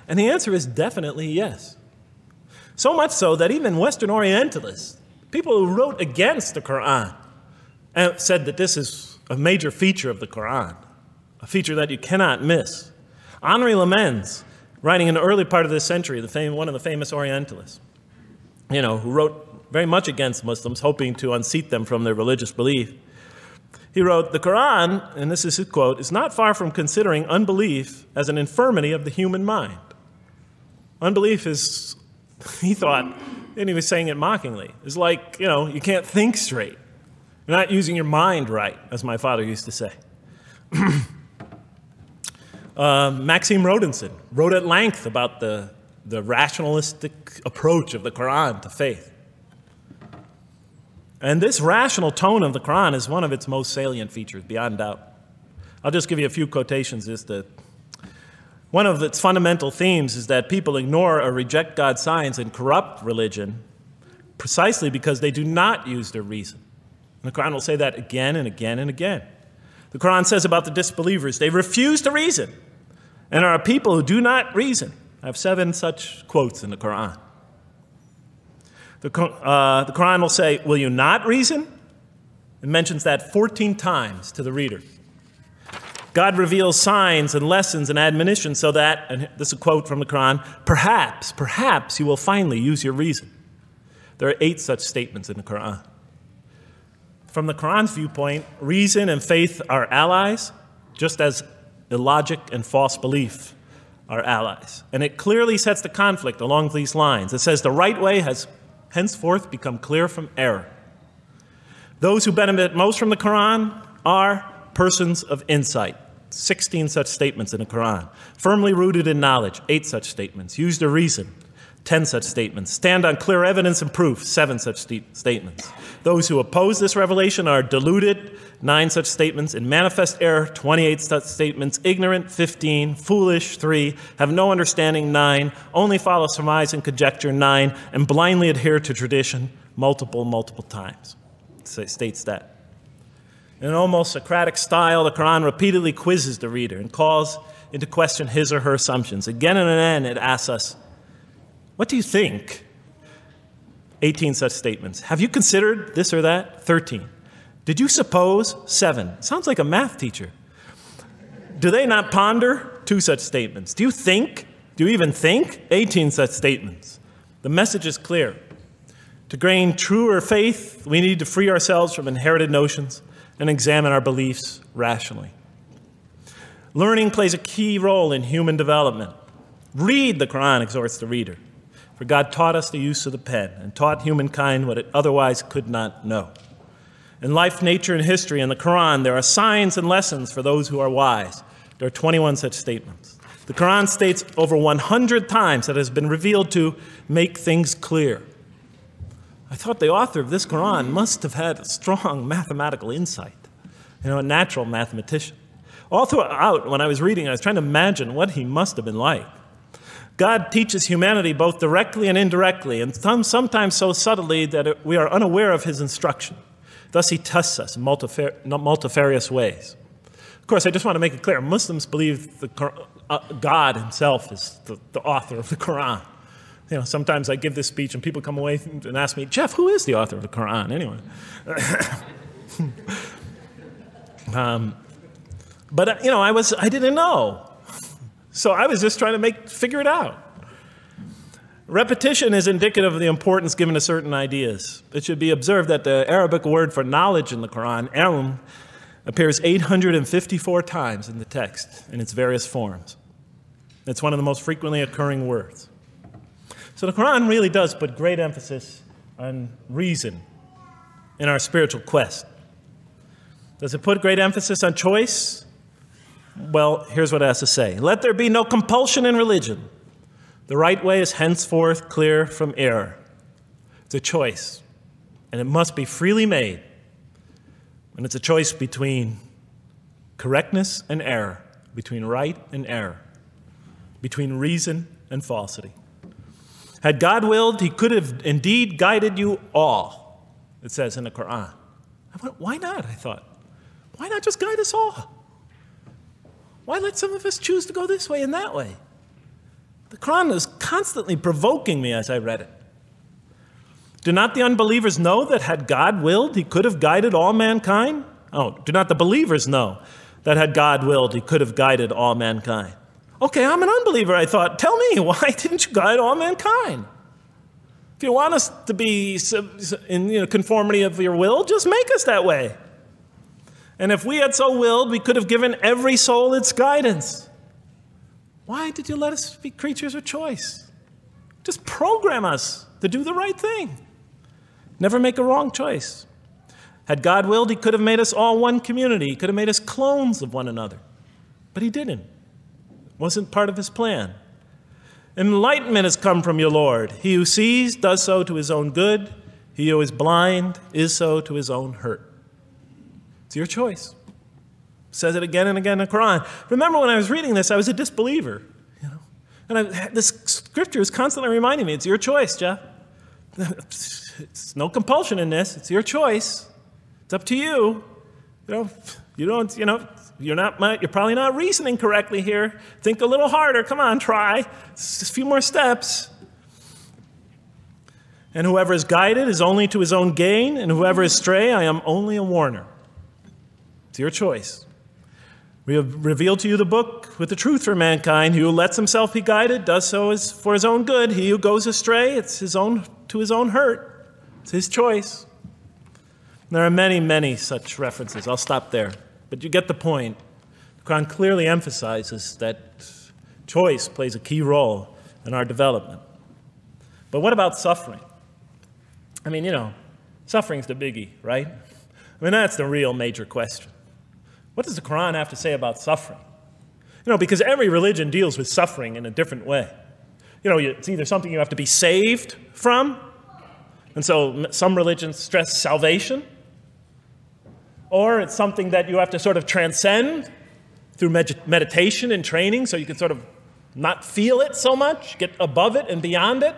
And the answer is definitely yes. So much so that even Western Orientalists, people who wrote against the Quran, said that this is a major feature of the Quran, a feature that you cannot miss. Henri Lemens, writing in the early part of this century, one of the famous Orientalists, you know, who wrote very much against Muslims, hoping to unseat them from their religious belief. He wrote, "The Quran," and this is his quote, "is not far from considering unbelief as an infirmity of the human mind." Unbelief is, he thought, and he was saying it mockingly, is like, you know, you can't think straight. You're not using your mind right, as my father used to say. Maxime Rodinson wrote at length about the rationalistic approach of the Quran to faith. And this rational tone of the Quran is one of its most salient features, beyond doubt. I'll just give you a few quotations. One of its fundamental themes is that people ignore or reject God's signs and corrupt religion precisely because they do not use their reason. And the Quran will say that again and again and again. The Quran says about the disbelievers, they refuse to reason and are a people who do not reason. I have 7 such quotes in the Quran. The Quran will say, will you not reason? It mentions that 14 times to the reader. God reveals signs and lessons and admonitions so that, and this is a quote from the Quran, perhaps you will finally use your reason. There are 8 such statements in the Quran. From the Quran's viewpoint, reason and faith are allies, just as illogic and false belief are allies. And it clearly sets the conflict along these lines. It says the right way has henceforth become clear from error. Those who benefit most from the Quran are persons of insight. 16 such statements in the Quran. Firmly rooted in knowledge, 8 such statements. Use their reason, 10 such statements. Stand on clear evidence and proof, 7 such statements. Those who oppose this revelation are deluded, 9 such statements. In manifest error, 28 such statements. Ignorant, 15. Foolish, 3. Have no understanding, 9. Only follow surmise and conjecture, 9. And blindly adhere to tradition, multiple times. It states that. In an almost Socratic style, the Quran repeatedly quizzes the reader and calls into question his or her assumptions. Again and again, it asks us, what do you think? 18 such statements. Have you considered this or that? 13. Did you suppose? 7. Sounds like a math teacher. Do they not ponder? 2 such statements. Do you think? Do you even think? 18 such statements. The message is clear. To gain truer faith, we need to free ourselves from inherited notions and examine our beliefs rationally. Learning plays a key role in human development. Read, the Quran exhorts the reader. For God taught us the use of the pen and taught humankind what it otherwise could not know. In life, nature, and history, in the Quran, there are signs and lessons for those who are wise. There are 21 such statements. The Quran states over 100 times that it has been revealed to make things clear. I thought the author of this Quran must have had a strong mathematical insight, a natural mathematician. All throughout, when I was reading, I was trying to imagine what he must have been like. God teaches humanity both directly and indirectly, and sometimes so subtly that we are unaware of his instruction. Thus, he tests us in multifarious ways. Of course, I just want to make it clear, Muslims believe God himself is the author of the Quran. Sometimes I give this speech and people come away and ask me, Jeff, who is the author of the Quran anyway? But I didn't know. So I was just trying to figure it out. Repetition is indicative of the importance given to certain ideas. It should be observed that the Arabic word for knowledge in the Quran, ilm, appears 854 times in the text in its various forms. It's one of the most frequently occurring words. So the Quran really does put great emphasis on reason in our spiritual quest. Does it put great emphasis on choice? Well, here's what it has to say. Let there be no compulsion in religion. The right way is henceforth clear from error. It's a choice, and it must be freely made. And it's a choice between correctness and error, between right and error, between reason and falsity. Had God willed, he could have indeed guided you all, it says in the Quran. I went, why not, I thought. Why not just guide us all? Why let some of us choose to go this way and that way? The Quran was constantly provoking me as I read it. Do not the unbelievers know that had God willed, he could have guided all mankind? Oh, do not the believers know that had God willed, he could have guided all mankind? Okay, I'm an unbeliever, I thought. Tell me, why didn't you guide all mankind? If you want us to be in conformity of your will, just make us that way. And if we had so willed, we could have given every soul its guidance. Why did you let us be creatures of choice? Just program us to do the right thing. Never make a wrong choice. Had God willed, he could have made us all one community. He could have made us clones of one another. But he didn't. It wasn't part of his plan. Enlightenment has come from your Lord. He who sees does so to his own good. He who is blind is so to his own hurt. It's your choice. It says it again and again in the Quran. Remember when I was reading this, I was a disbeliever. And this scripture is constantly reminding me, it's your choice, Jeff. It's no compulsion in this. It's your choice. It's up to you. You're probably not reasoning correctly here. Think a little harder. Come on, try. It's just a few more steps. And whoever is guided is only to his own gain, and whoever is stray, I am only a warner. It's your choice. We have revealed to you the book with the truth for mankind. He who lets himself be guided does so for his own good. He who goes astray, it's to his own hurt. It's his choice. There are many, many such references. I'll stop there. But you get the point. The Quran clearly emphasizes that choice plays a key role in our development. But what about suffering? Suffering's the biggie, right? That's the real major question. What does the Quran have to say about suffering? Because every religion deals with suffering in a different way. It's either something you have to be saved from, and so some religions stress salvation, or it's something that you have to sort of transcend through meditation and training so you can sort of not feel it so much, get above it and beyond it.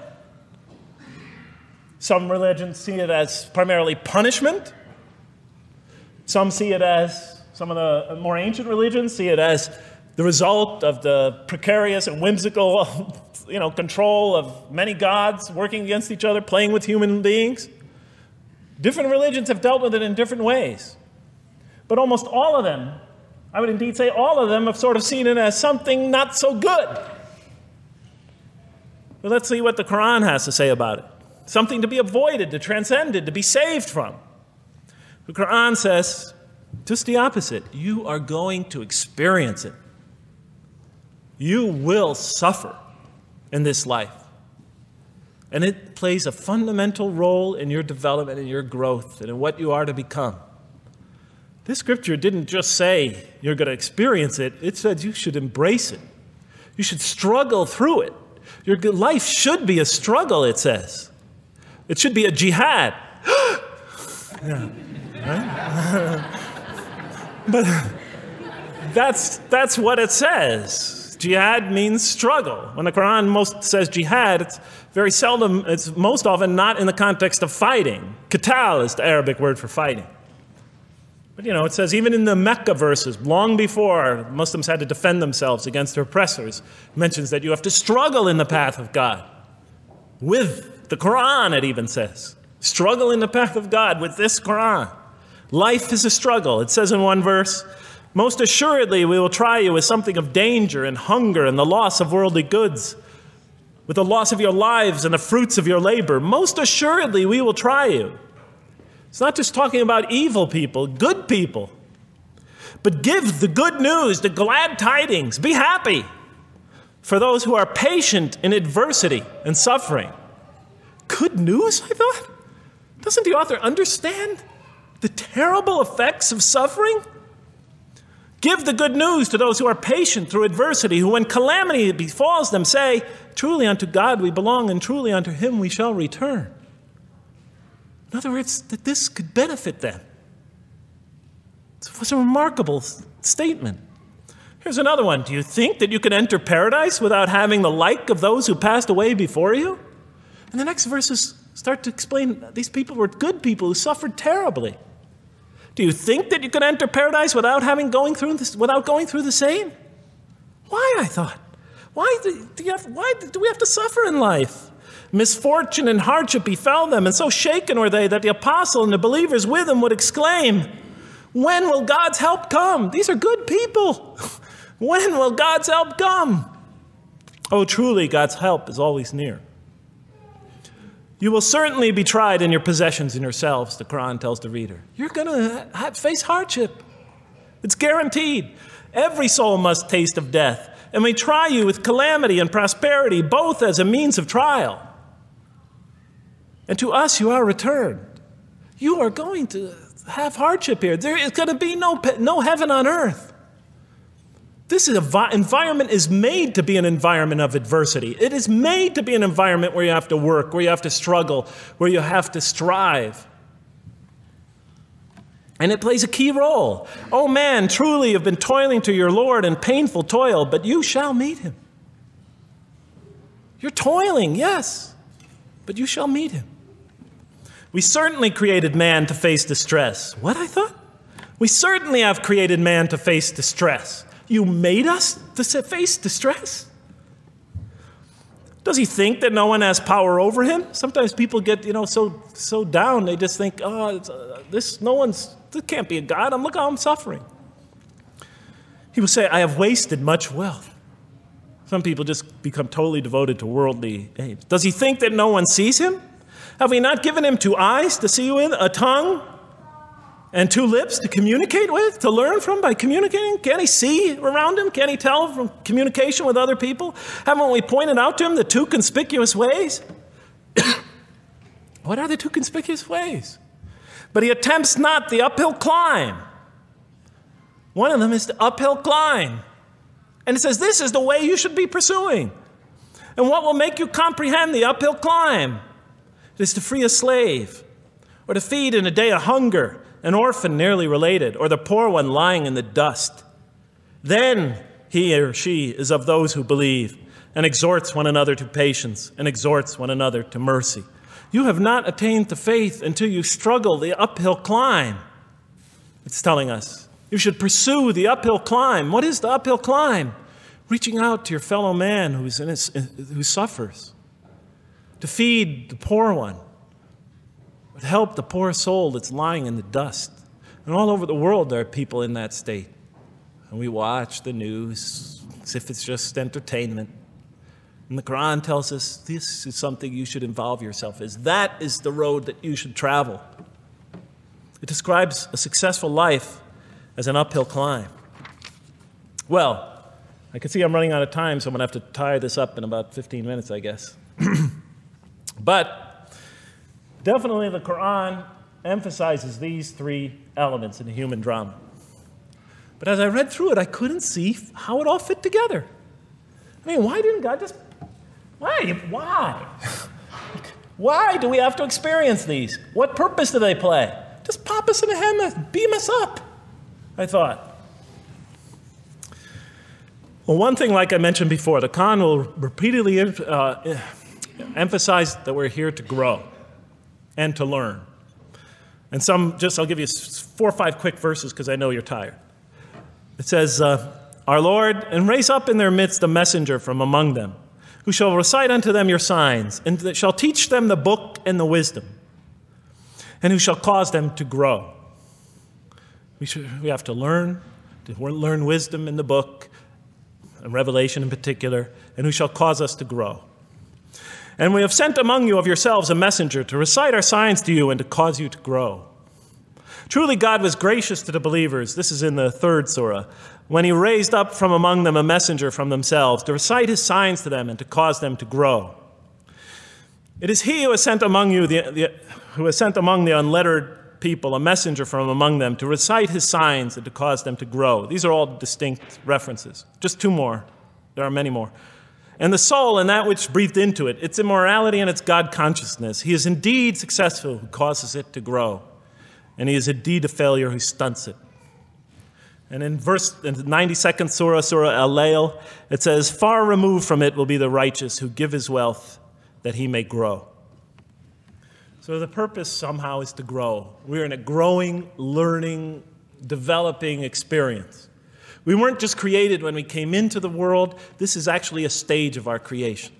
Some religions see it as primarily punishment. Some of the more ancient religions see it as the result of the precarious and whimsical, control of many gods working against each other, playing with human beings. Different religions have dealt with it in different ways. But almost all of them, I would indeed say all of them, have sort of seen it as something not so good. But let's see what the Quran has to say about it. Something to be avoided, to transcended, to be saved from. The Quran says just the opposite. You are going to experience it. You will suffer in this life. And it plays a fundamental role in your development and your growth and in what you are to become. This scripture didn't just say you're going to experience it. It said you should embrace it. You should struggle through it. Your life should be a struggle, it says. It should be a jihad. Yeah, right? But that's what it says. Jihad means struggle. When the Quran most says jihad, it's very seldom, it's most often not in the context of fighting. Qital is the Arabic word for fighting. But it says even in the Mecca verses, long before Muslims had to defend themselves against their oppressors, it mentions that you have to struggle in the path of God. With the Quran, it even says. Struggle in the path of God with this Quran. Life is a struggle. It says in one verse, most assuredly we will try you with something of danger and hunger and the loss of worldly goods, with the loss of your lives and the fruits of your labor. Most assuredly we will try you. It's not just talking about evil people, good people. But give the good news, the glad tidings. Be happy for those who are patient in adversity and suffering. Good news, I thought? Doesn't the author understand the terrible effects of suffering? Give the good news to those who are patient through adversity, who when calamity befalls them say, truly unto God we belong and truly unto him we shall return. In other words, that this could benefit them. It was a remarkable statement. Here's another one. Do you think that you can enter paradise without having the like of those who passed away before you? And the next verses start to explain these people were good people who suffered terribly. Do you think that you can enter paradise without going through the same? Why, I thought? Why do we have to suffer in life? Misfortune and hardship befell them, and so shaken were they that the apostle and the believers with him would exclaim, when will God's help come? These are good people. When will God's help come? Oh, truly, God's help is always near. You will certainly be tried in your possessions and yourselves, the Quran tells the reader. You're going to face hardship. It's guaranteed. Every soul must taste of death, and we try you with calamity and prosperity, both as a means of trial. And to us you are returned. You are going to have hardship here. There is going to be no heaven on earth. This environment is made to be an environment of adversity. It is made to be an environment where you have to work, where you have to struggle, where you have to strive. And it plays a key role. Oh man, truly you've been toiling to your Lord in painful toil, but you shall meet him. You're toiling, yes, but you shall meet him. We certainly created man to face distress. What, I thought? We certainly have created man to face distress. You made us to face distress? Does he think that no one has power over him? Sometimes people get, so down. They just think, this can't be a God. Look how I'm suffering. He will say, I have wasted much wealth. Some people just become totally devoted to worldly aims. Does he think that no one sees him? Have we not given him 2 eyes to see with, a tongue, and 2 lips to communicate with, to learn from by communicating? Can't he see around him? Can't he tell from communication with other people? Haven't we pointed out to him the 2 conspicuous ways? What are the 2 conspicuous ways? But he attempts not the uphill climb. One of them is the uphill climb. And it says this is the way you should be pursuing. And what will make you comprehend the uphill climb? It is to free a slave, or to feed in a day of hunger, an orphan nearly related, or the poor one lying in the dust. Then he or she is of those who believe, and exhorts one another to patience, and exhorts one another to mercy. You have not attained to faith until you struggle the uphill climb. It's telling us you should pursue the uphill climb. What is the uphill climb? Reaching out to your fellow man who suffers. To feed the poor one. To help the poor soul that's lying in the dust. And all over the world there are people in that state. And we watch the news as if it's just entertainment. And the Quran tells us this is something you should involve yourself in. That is the road that you should travel. It describes a successful life as an uphill climb. Well, I can see I'm running out of time, so I'm going to have to tie this up in about 15 minutes, I guess. But definitely the Quran emphasizes these three elements in the human drama. But as I read through it, I couldn't see how it all fit together. I mean, why didn't God just... Why? Why do we have to experience these? What purpose do they play? Just pop us in the head and beam us up, I thought. Well, one thing, like I mentioned before, the Quran will repeatedly emphasize that we're here to grow and to learn. And I'll give you 4 or 5 quick verses because I know you're tired. It says, Our Lord, and raise up in their midst a messenger from among them, who shall recite unto them your signs, and that shall teach them the book and the wisdom, and who shall cause them to grow. We have to learn wisdom in the book, and Revelation in particular, and who shall cause us to grow. And we have sent among you of yourselves a messenger to recite our signs to you and to cause you to grow. Truly God was gracious to the believers, this is in the 3rd surah, when he raised up from among them a messenger from themselves to recite his signs to them and to cause them to grow. It is he who has sent among you who has sent among the unlettered people a messenger from among them to recite his signs and to cause them to grow. These are all distinct references. Just 2 more. There are many more. And the soul and that which breathed into it, its immorality and its God consciousness. He is indeed successful who causes it to grow. And he is indeed a failure who stunts it. And in the 92nd surah, Surah Al-Layl, it says, Far removed from it will be the righteous who give his wealth that he may grow. So the purpose somehow is to grow. We're in a growing, learning, developing experience. We weren't just created when we came into the world. This is actually a stage of our creation.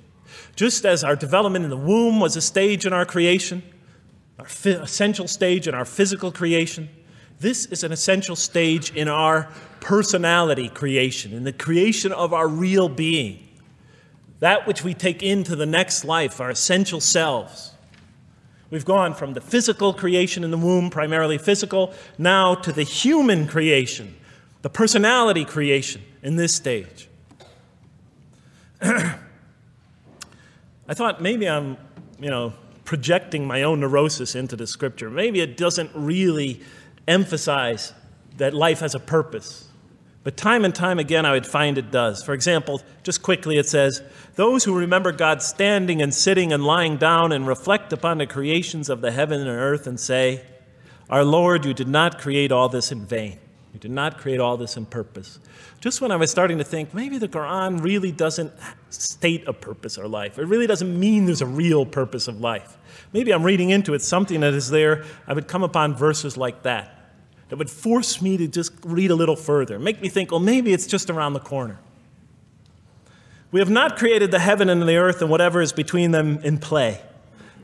Just as our development in the womb was a stage in our creation, our essential stage in our physical creation, this is an essential stage in our personality creation, in the creation of our real being, that which we take into the next life, our essential selves. We've gone from the physical creation in the womb, primarily physical, now to the human creation, the personality creation in this stage. I thought maybe I'm, projecting my own neurosis into the scripture. Maybe it doesn't really emphasize that life has a purpose. But time and time again, I would find it does. For example, just quickly it says, those who remember God standing and sitting and lying down and reflect upon the creations of the heaven and earth and say, Our Lord, you did not create all this in vain. You did not create all this in purpose. Just when I was starting to think, maybe the Quran really doesn't state a purpose of life. It really doesn't mean there's a real purpose of life. Maybe I'm reading into it something that is there. I would come upon verses like that would force me to just read a little further, make me think, well, maybe it's just around the corner. We have not created the heaven and the earth and whatever is between them in play.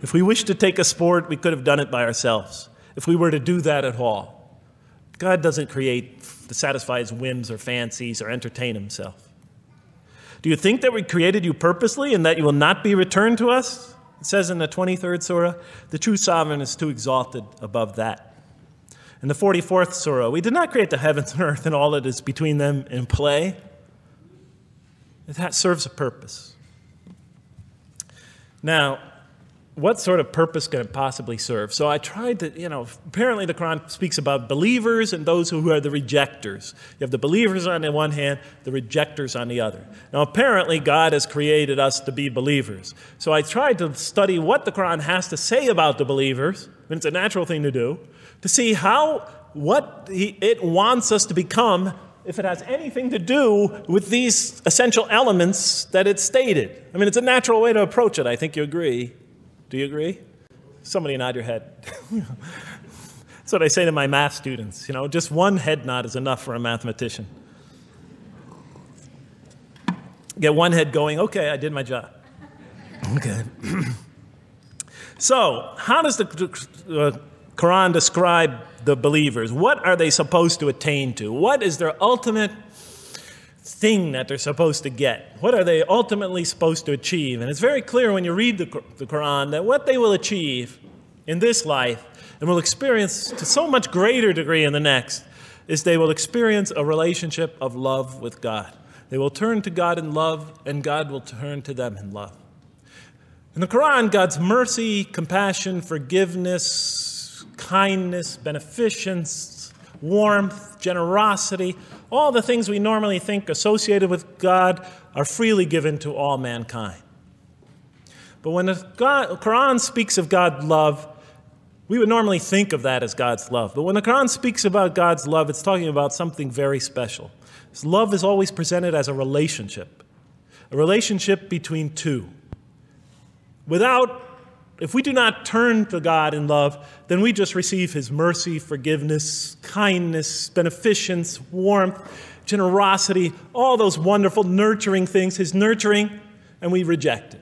If we wished to take a sport, we could have done it by ourselves, if we were to do that at all. God doesn't create to satisfy his whims or fancies or entertain himself. Do you think that we created you purposely and that you will not be returned to us? It says in the 23rd surah, the true sovereign is too exalted above that. In the 44th surah, we did not create the heavens and earth and all that is between them in play. That serves a purpose. Now, what sort of purpose can it possibly serve? So I tried to, apparently the Quran speaks about believers and those who are the rejectors. You have the believers on the one hand, the rejectors on the other. Now, apparently God has created us to be believers. So I tried to study what the Quran has to say about the believers, and it's a natural thing to do, to see what it wants us to become, if it has anything to do with these essential elements that it stated. I mean, it's a natural way to approach it. I think you agree. Do you agree? Somebody nod your head. That's what I say to my math students. Just one head nod is enough for a mathematician. Get one head going, okay, I did my job. Okay. So, how does the Quran describe the believers? What are they supposed to attain to? What is their ultimate thing that they're supposed to get? What are they ultimately supposed to achieve? And it's very clear when you read the Quran that what they will achieve in this life and will experience to so much greater degree in the next is they will experience a relationship of love with God. They will turn to God in love, and God will turn to them in love. In the Quran, God's mercy, compassion, forgiveness, kindness, beneficence, warmth, generosity, all the things we normally think associated with God are freely given to all mankind. But when the Quran speaks of God's love, we would normally think of that as God's love. But when the Quran speaks about God's love, it's talking about something very special. His love is always presented as a relationship between two. If we do not turn to God in love, then we just receive His mercy, forgiveness, kindness, beneficence, warmth, generosity, all those wonderful nurturing things, His nurturing, and we reject it.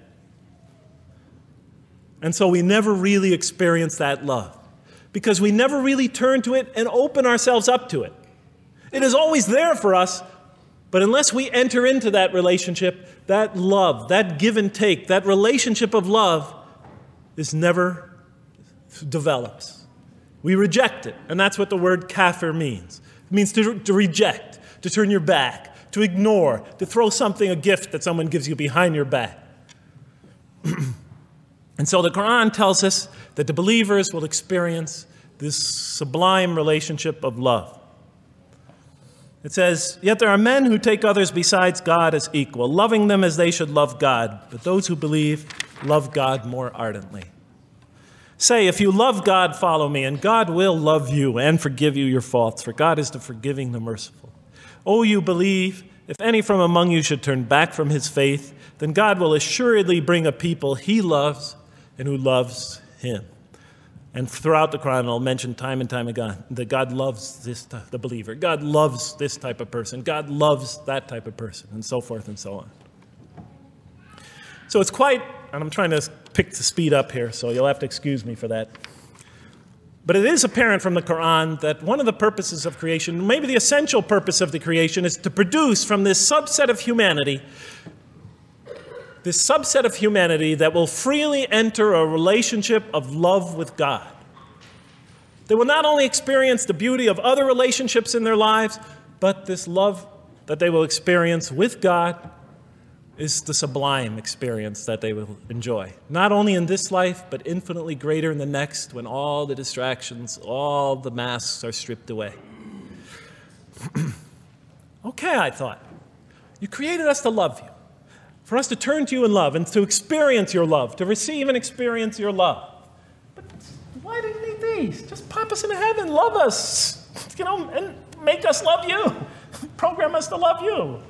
And so we never really experience that love because we never really turn to it and open ourselves up to it. It is always there for us, but unless we enter into that relationship, that love, that give and take, that relationship of love is never develops. We reject it, and that's what the word kafir means. It means to reject, to turn your back, to ignore, to throw something, a gift that someone gives you behind your back. And so the Quran tells us that the believers will experience this sublime relationship of love. It says, "Yet there are men who take others besides God as equal, loving them as they should love God. But those who believe love God more ardently. Say, if you love God, follow me, and God will love you and forgive you your faults, for God is the forgiving, the merciful. O you believe, if any from among you should turn back from his faith, then God will assuredly bring a people he loves and who loves him." And throughout the Quran, I'll mention time and time again that God loves the believer. God loves this type of person. God loves that type of person, and so forth and so on. So it's quite, and I'm trying to pick the speed up here, so you'll have to excuse me for that. But it is apparent from the Quran that one of the purposes of creation, maybe the essential purpose of the creation, is to produce from this subset of humanity that will freely enter a relationship of love with God. They will not only experience the beauty of other relationships in their lives, but this love that they will experience with God is the sublime experience that they will enjoy. Not only in this life, but infinitely greater in the next, when all the distractions, all the masks are stripped away. Okay, I thought, you created us to love you, for us to turn to you in love and to experience your love, to receive and experience your love. But why do you need these? Just pop us into heaven, love us, and make us love you. Program us to love you.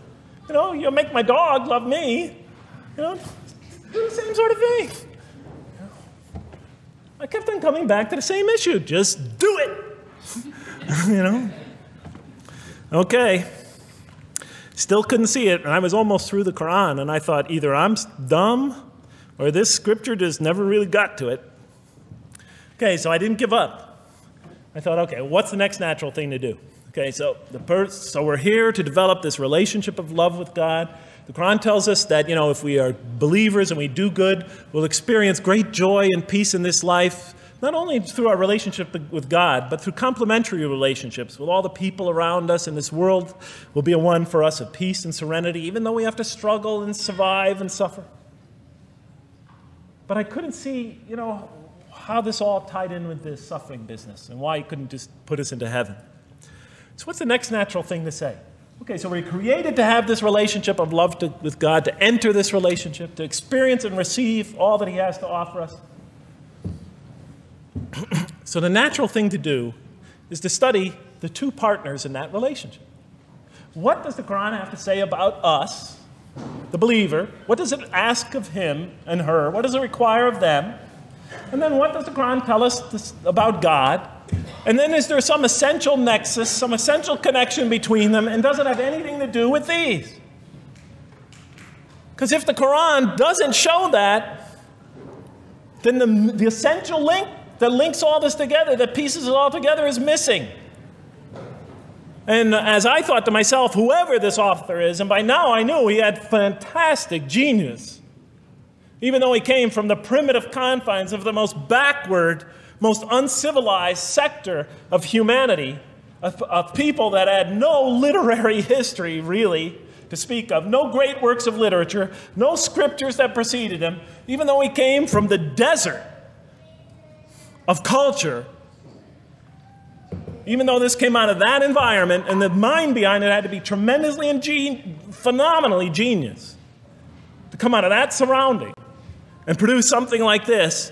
You'll make my dog love me. Do the same sort of thing. I kept on coming back to the same issue. Just do it. Okay. Still couldn't see it, and I was almost through the Quran, and I thought either I'm dumb or this scripture just never really got to it. Okay, so I didn't give up. I thought, okay, what's the next natural thing to do? Okay, so we're here to develop this relationship of love with God. The Quran tells us that, if we are believers and we do good, we'll experience great joy and peace in this life, not only through our relationship with God, but through complementary relationships with all the people around us in this world will be a one for us of peace and serenity, even though we have to struggle and survive and suffer. But I couldn't see, how this all tied in with this suffering business and why he couldn't just put us into heaven. So what's the next natural thing to say? Okay, so we're created to have this relationship of love with God, to enter this relationship, to experience and receive all that he has to offer us. So the natural thing to do is to study the two partners in that relationship. What does the Quran have to say about us, the believer? What does it ask of him and her? What does it require of them? And then what does the Quran tell us about God? And then is there some essential nexus, some essential connection between them, and does it have anything to do with these? Because if the Quran doesn't show that, then the essential link that links all this together, that pieces it all together, is missing. And as I thought to myself, whoever this author is, and by now I knew he had fantastic genius, even though he came from the primitive confines of the most backward, most uncivilized sector of humanity, of people that had no literary history, really, to speak of, no great works of literature, no scriptures that preceded him, even though he came from the desert of culture, even though this came out of that environment, and the mind behind it had to be tremendously phenomenally genius to come out of that surrounding and produce something like this.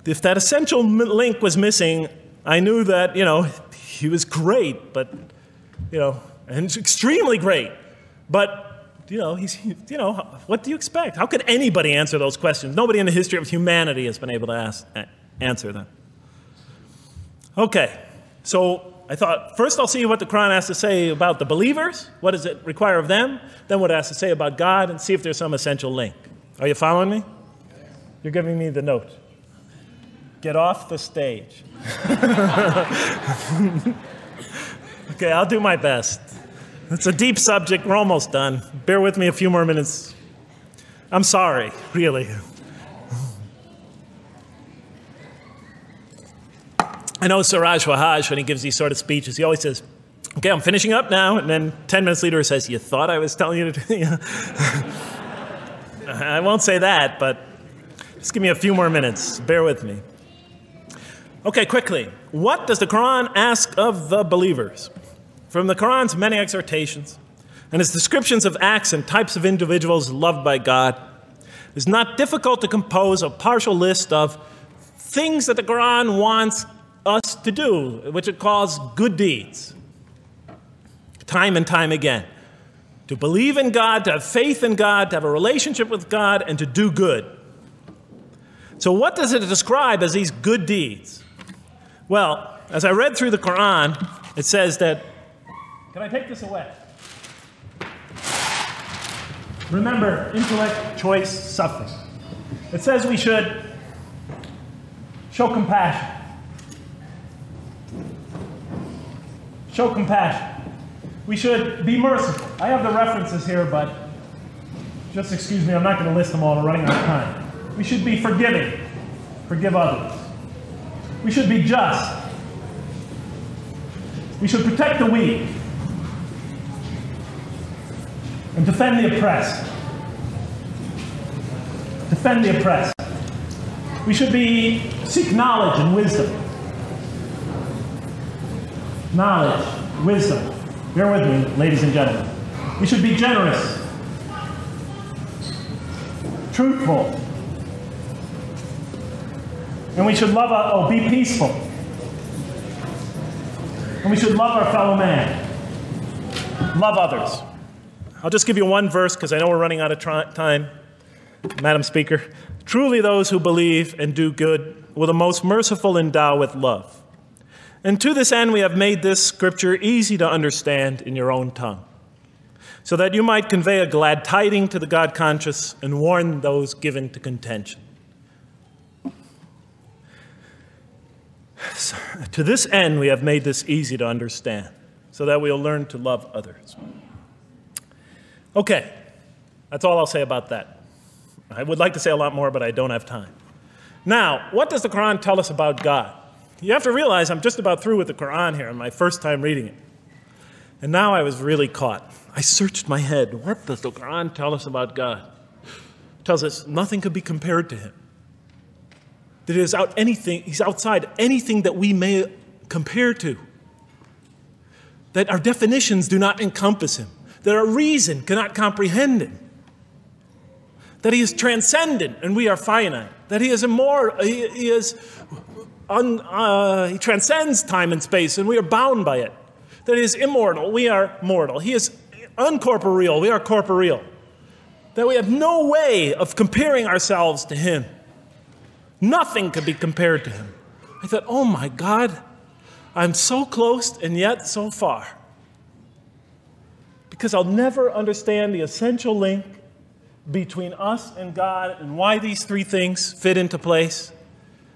If that essential link was missing, I knew that, he was great, but, and extremely great. But, what do you expect? How could anybody answer those questions? Nobody in the history of humanity has been able to answer them. Okay, so I thought, first I'll see what the Quran has to say about the believers. What does it require of them? Then what it has to say about God, and see if there's some essential link. Are you following me? You're giving me the note. Get off the stage. Okay, I'll do my best. It's a deep subject. We're almost done. Bear with me a few more minutes. I'm sorry, really. I know Siraj Wahaj, when he gives these sort of speeches, he always says, okay, I'm finishing up now. And then 10 minutes later he says, you thought I was telling you to? I won't say that, but just give me a few more minutes. Bear with me. Okay, quickly. What does the Quran ask of the believers? From the Quran's many exhortations and its descriptions of acts and types of individuals loved by God, it's not difficult to compose a partial list of things that the Quran wants us to do, which it calls good deeds, time and time again. To believe in God, to have faith in God, to have a relationship with God, and to do good. So what does it describe as these good deeds? Well, as I read through the Quran, it says that, can I take this away? Remember, intellect, choice, suffering. It says we should show compassion. Show compassion. We should be merciful. I have the references here, but just excuse me, I'm not going to list them all. We're running out of time. We should be forgiving. Forgive others. We should be just. We should protect the weak and defend the oppressed. Defend the oppressed. We should seek knowledge and wisdom. Knowledge, wisdom. Bear with me, ladies and gentlemen. We should be generous, truthful, and we should be peaceful. And we should love our fellow man. Love others. I'll just give you one verse because I know we're running out of time, Madam Speaker. Truly those who believe and do good will the most merciful endow with love. And to this end we have made this scripture easy to understand in your own tongue, so that you might convey a glad tiding to the God-conscious and warn those given to contention. So, to this end we have made this easy to understand, so that we'll learn to love others. Okay, that's all I'll say about that. I would like to say a lot more, but I don't have time. Now, what does the Quran tell us about God? You have to realize I'm just about through with the Quran here, on my first time reading it. And now I was really caught. I searched my head. What does the Quran tell us about God? It tells us nothing could be compared to him. That he's outside anything that we may compare to. That our definitions do not encompass him. That our reason cannot comprehend him. That he is transcendent and we are finite. That he is immortal. He transcends time and space and we are bound by it. That he is immortal, we are mortal. He is uncorporeal, we are corporeal. That we have no way of comparing ourselves to him. Nothing could be compared to him. I thought, oh my God, I'm so close and yet so far. Because I'll never understand the essential link between us and God and why these three things fit into place.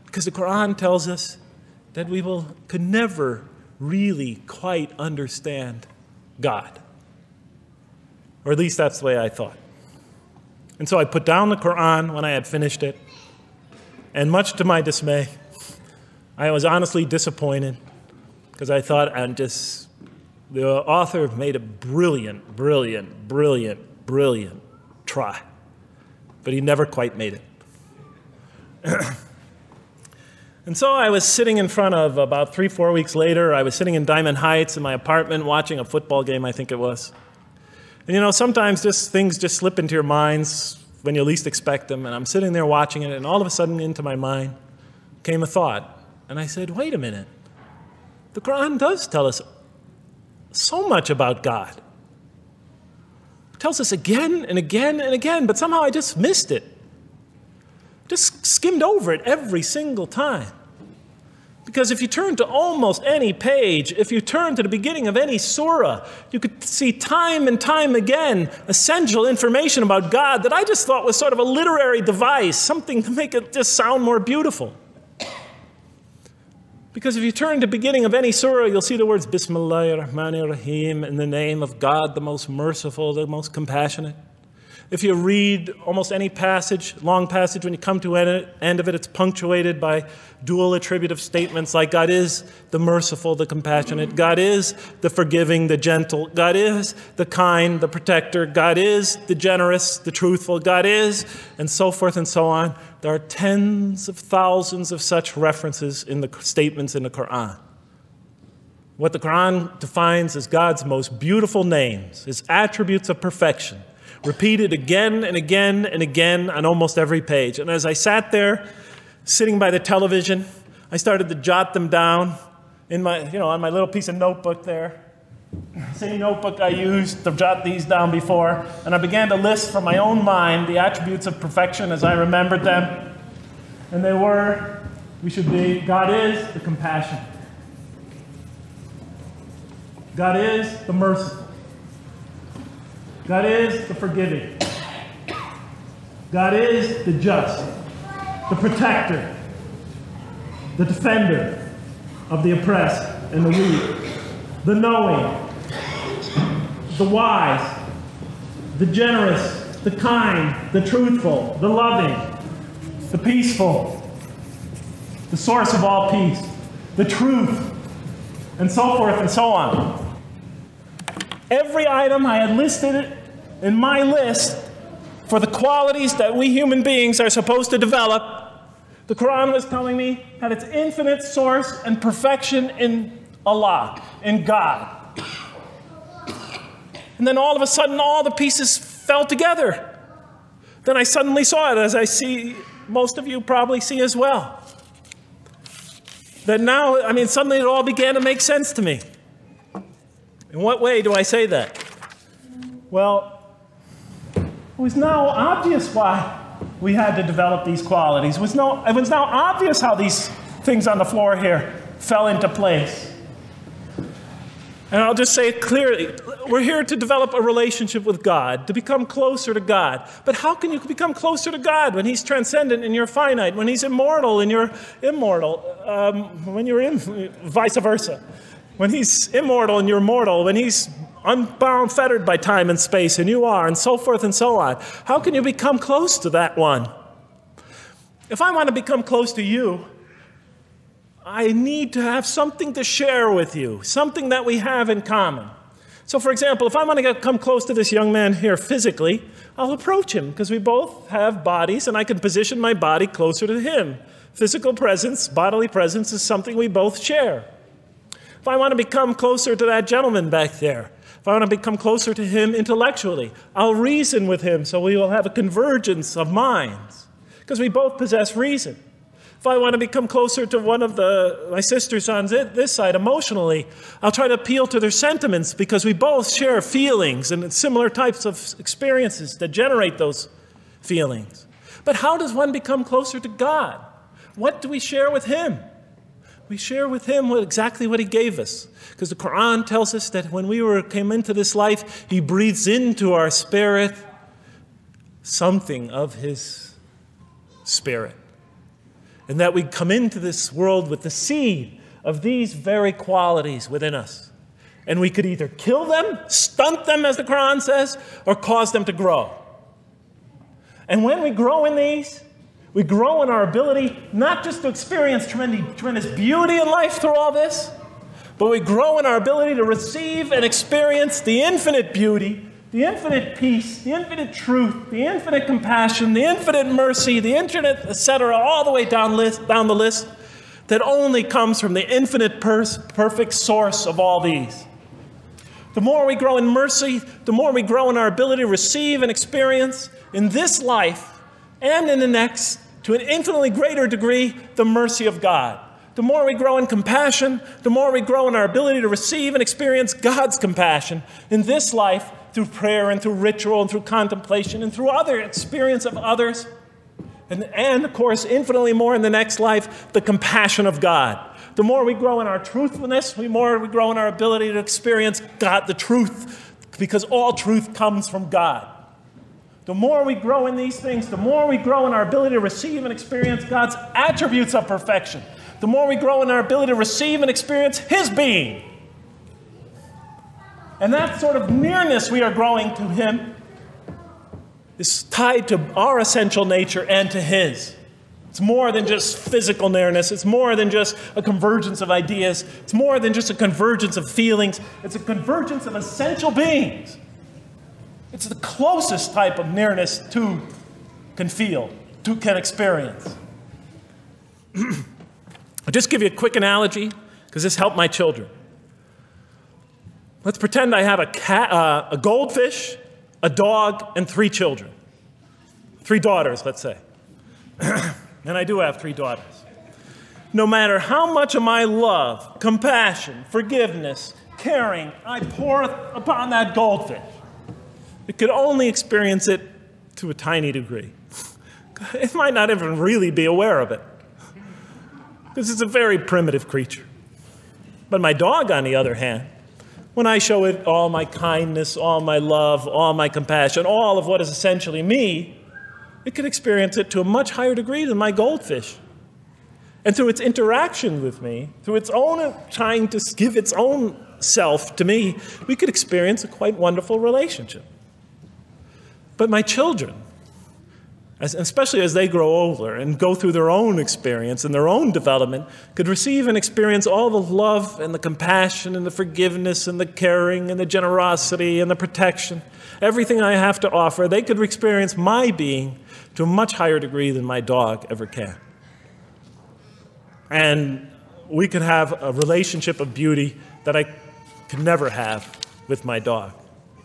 Because the Quran tells us that we could never really quite understand God. Or at least that's the way I thought. And so I put down the Quran when I had finished it. And much to my dismay, I was honestly disappointed because I thought I'm just the author made a brilliant, brilliant, brilliant, brilliant try, but he never quite made it. And so I was sitting in front of, about 3-4 weeks later, I was sitting in Diamond Heights in my apartment watching a football game, I think it was. And you know, sometimes things just slip into your minds when you least expect them, and I'm sitting there watching it, and all of a sudden into my mind came a thought. And I said, wait a minute. The Quran does tell us so much about God. It tells us again and again and again, but somehow I just missed it. Just skimmed over it every single time. Because if you turn to almost any page, if you turn to the beginning of any surah, you could see time and time again essential information about God that I just thought was sort of a literary device, something to make it just sound more beautiful. Because if you turn to the beginning of any surah, you'll see the words Bismillahir Rahmanir Rahim, in the name of God, the most merciful, the most compassionate. If you read almost any passage, long passage, when you come to the end of it, it's punctuated by dual attributive statements like God is the merciful, the compassionate, God is the forgiving, the gentle, God is the kind, the protector, God is the generous, the truthful, God is, and so forth and so on. There are tens of thousands of such references in the statements in the Quran. What the Quran defines as God's most beautiful names, his attributes of perfection, repeated again and again and again on almost every page. And as I sat there, sitting by the television, I started to jot them down in my, on my little piece of notebook there. Same notebook I used to jot these down before. And I began to list from my own mind the attributes of perfection as I remembered them. And they were, God is the compassionate. God is the merciful. God is the forgiving. God is the just, the protector, the defender of the oppressed and the weak, the knowing, the wise, the generous, the kind, the truthful, the loving, the peaceful, the source of all peace, the truth, and so forth and so on. Every item I had listed in my list for the qualities that we human beings are supposed to develop, the Quran was telling me had its infinite source and perfection in Allah, in God. And then all of a sudden, all the pieces fell together. Then I suddenly saw it, as I see most of you probably see as well. That now, suddenly it all began to make sense to me. In what way do I say that? Well, it was now obvious why we had to develop these qualities. It was now obvious how these things on the floor here fell into place. And I'll just say it clearly. We're here to develop a relationship with God, to become closer to God. But how can you become closer to God when he's transcendent and you're finite, when he's immortal and you're immortal, when you're vice versa? When he's immortal and you're mortal, when he's unbound, fettered by time and space, and you are, and so forth and so on. How can you become close to that one? If I want to become close to you, I need to have something to share with you, something that we have in common. So, for example, if I want to come close to this young man here physically, I'll approach him, because we both have bodies, and I can position my body closer to him. Physical presence, bodily presence, is something we both share. If I want to become closer to that gentleman back there, if I want to become closer to him intellectually, I'll reason with him so we will have a convergence of minds, because we both possess reason. If I want to become closer to one of my sisters on this side emotionally, I'll try to appeal to their sentiments, because we both share feelings and similar types of experiences that generate those feelings. But how does one become closer to God? What do we share with him? We share with him exactly what he gave us. Because the Quran tells us that when we came into this life, he breathes into our spirit something of his spirit. And that we come into this world with the seed of these very qualities within us. And we could either kill them, stunt them, as the Quran says, or cause them to grow. And when we grow in these, we grow in our ability not just to experience tremendous beauty in life through all this, but we grow in our ability to receive and experience the infinite beauty, the infinite peace, the infinite truth, the infinite compassion, the infinite mercy, the infinite, etc., all the way down the list, that only comes from the infinite perfect source of all these. The more we grow in mercy, the more we grow in our ability to receive and experience in this life and in the next, to an infinitely greater degree, the mercy of God. The more we grow in compassion, the more we grow in our ability to receive and experience God's compassion in this life through prayer and through ritual and through contemplation and through other experience of others. And of course, infinitely more in the next life, the compassion of God. The more we grow in our truthfulness, the more we grow in our ability to experience God, the truth, because all truth comes from God. The more we grow in these things, the more we grow in our ability to receive and experience God's attributes of perfection. The more we grow in our ability to receive and experience His being. And that sort of nearness we are growing to Him is tied to our essential nature and to His. It's more than just physical nearness. It's more than just a convergence of ideas. It's more than just a convergence of feelings. It's a convergence of essential beings. It's the closest type of nearness two can feel, two can experience. I'll just give you a quick analogy, because this helped my children. Let's pretend I have a goldfish, a dog, and 3 children. 3 daughters, let's say. And I do have 3 daughters. No matter how much of my love, compassion, forgiveness, caring I pour upon that goldfish, it could only experience it to a tiny degree. It might not even really be aware of it, because it's a very primitive creature. But my dog, on the other hand, when I show it all my kindness, all my love, all my compassion, all of what is essentially me, it can experience it to a much higher degree than my goldfish. And through its interaction with me, through its own trying to give its own self to me, we could experience a quite wonderful relationship. But my children, especially as they grow older and go through their own experience and their own development, could receive and experience all the love and the compassion and the forgiveness and the caring and the generosity and the protection, everything I have to offer. They could experience my being to a much higher degree than my dog ever can. And we could have a relationship of beauty that I could never have with my dog.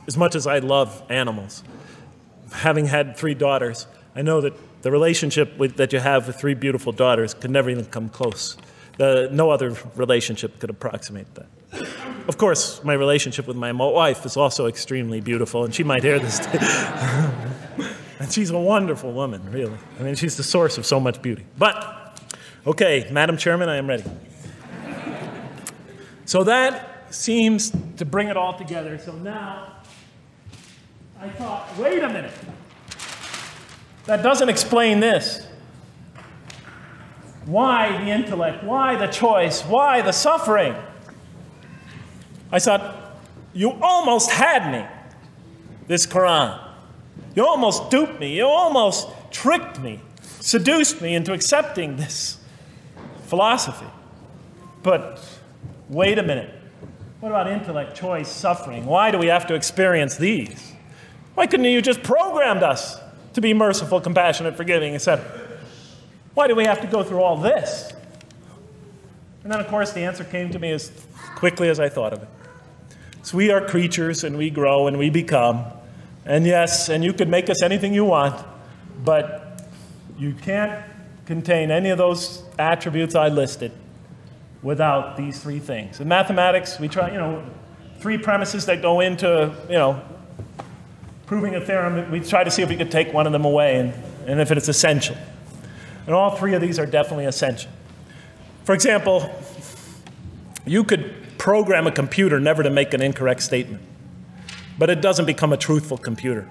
As much as I love animals, having had 3 daughters, I know that the relationship that you have with 3 beautiful daughters could never even come close. No other relationship could approximate that. Of course, my relationship with my wife is also extremely beautiful, and she might hear this. And she's a wonderful woman, really. I mean, she's the source of so much beauty. But, okay, Madam Chairman, I am ready. So that seems to bring it all together. So now, I thought, wait a minute. That doesn't explain this. Why the intellect? Why the choice? Why the suffering? I thought, you almost had me, this Quran. You almost duped me. You almost tricked me, seduced me into accepting this philosophy. But wait a minute. What about intellect, choice, suffering? Why do we have to experience these? Why couldn't you just programmed us to be merciful, compassionate, forgiving, etc.? Why do we have to go through all this? And then, of course, the answer came to me as quickly as I thought of it. So we are creatures, and we grow, and we become. And yes, and you could make us anything you want, but you can't contain any of those attributes I listed without these 3 things. In mathematics, we try, 3 premises that go into, proving a theorem. We try to see if we could take one of them away, and if it's essential. And all 3 of these are definitely essential. For example, you could program a computer never to make an incorrect statement, but it doesn't become a truthful computer.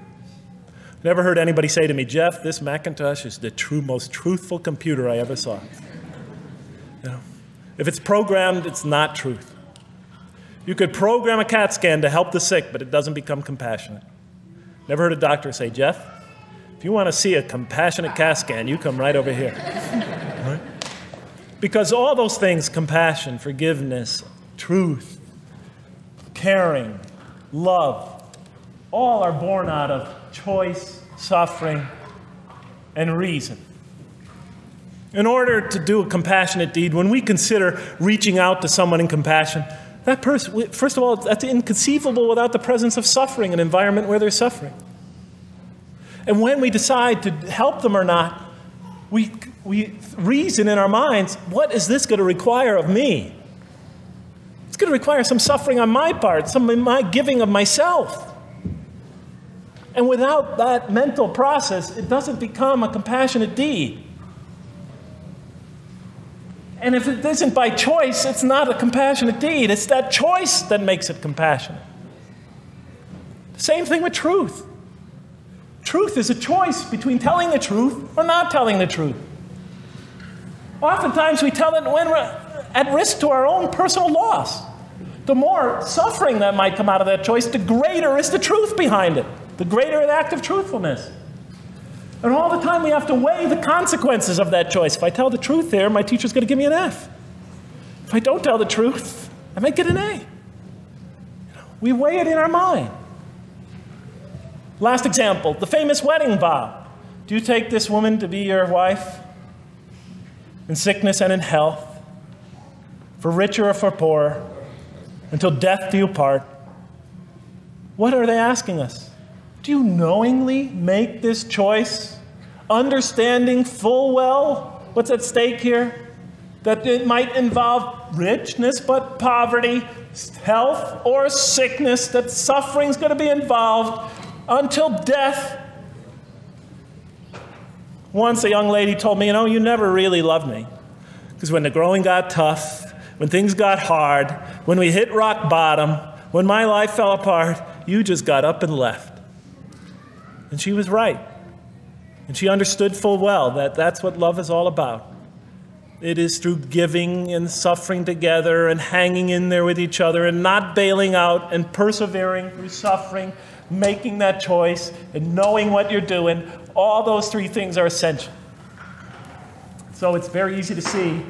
Never heard anybody say to me, Jeff, this Macintosh is the most truthful computer I ever saw. If it's programmed, it's not truth. You could program a CAT scan to help the sick, but it doesn't become compassionate. Never heard a doctor say, Jeff, if you want to see a compassionate CAT scan, you come right over here. Right? Because all those things, compassion, forgiveness, truth, caring, love, all are born out of choice, suffering, and reason. In order to do a compassionate deed, when we consider reaching out to someone in compassion, that person, first of all, that's inconceivable without the presence of suffering, an environment where there's suffering. And when we decide to help them or not, we reason in our minds, what is this going to require of me? It's going to require some suffering on my part, some of my giving of myself. And without that mental process, it doesn't become a compassionate deed. And if it isn't by choice, it's not a compassionate deed. It's that choice that makes it compassionate. Same thing with truth. Truth is a choice between telling the truth or not telling the truth. Oftentimes we tell it when we're at risk to our own personal loss. The more suffering that might come out of that choice, the greater is the truth behind it. The greater an act of truthfulness. And all the time we have to weigh the consequences of that choice. If I tell the truth here, my teacher's going to give me an F. If I don't tell the truth, I might get an A. We weigh it in our mind. Last example, the famous wedding vow. Do you take this woman to be your wife in sickness and in health, for richer or for poorer, until death do you part? What are they asking us? Do you knowingly make this choice, understanding full well what's at stake here? That it might involve richness but poverty, health or sickness, that suffering's going to be involved until death. Once a young lady told me, you know, you never really loved me. Because when the going got tough, when things got hard, when we hit rock bottom, when my life fell apart, you just got up and left. And she was right. And she understood full well that that's what love is all about. It is through giving and suffering together and hanging in there with each other and not bailing out and persevering through suffering, making that choice and knowing what you're doing. All those three things are essential. So it's very easy to see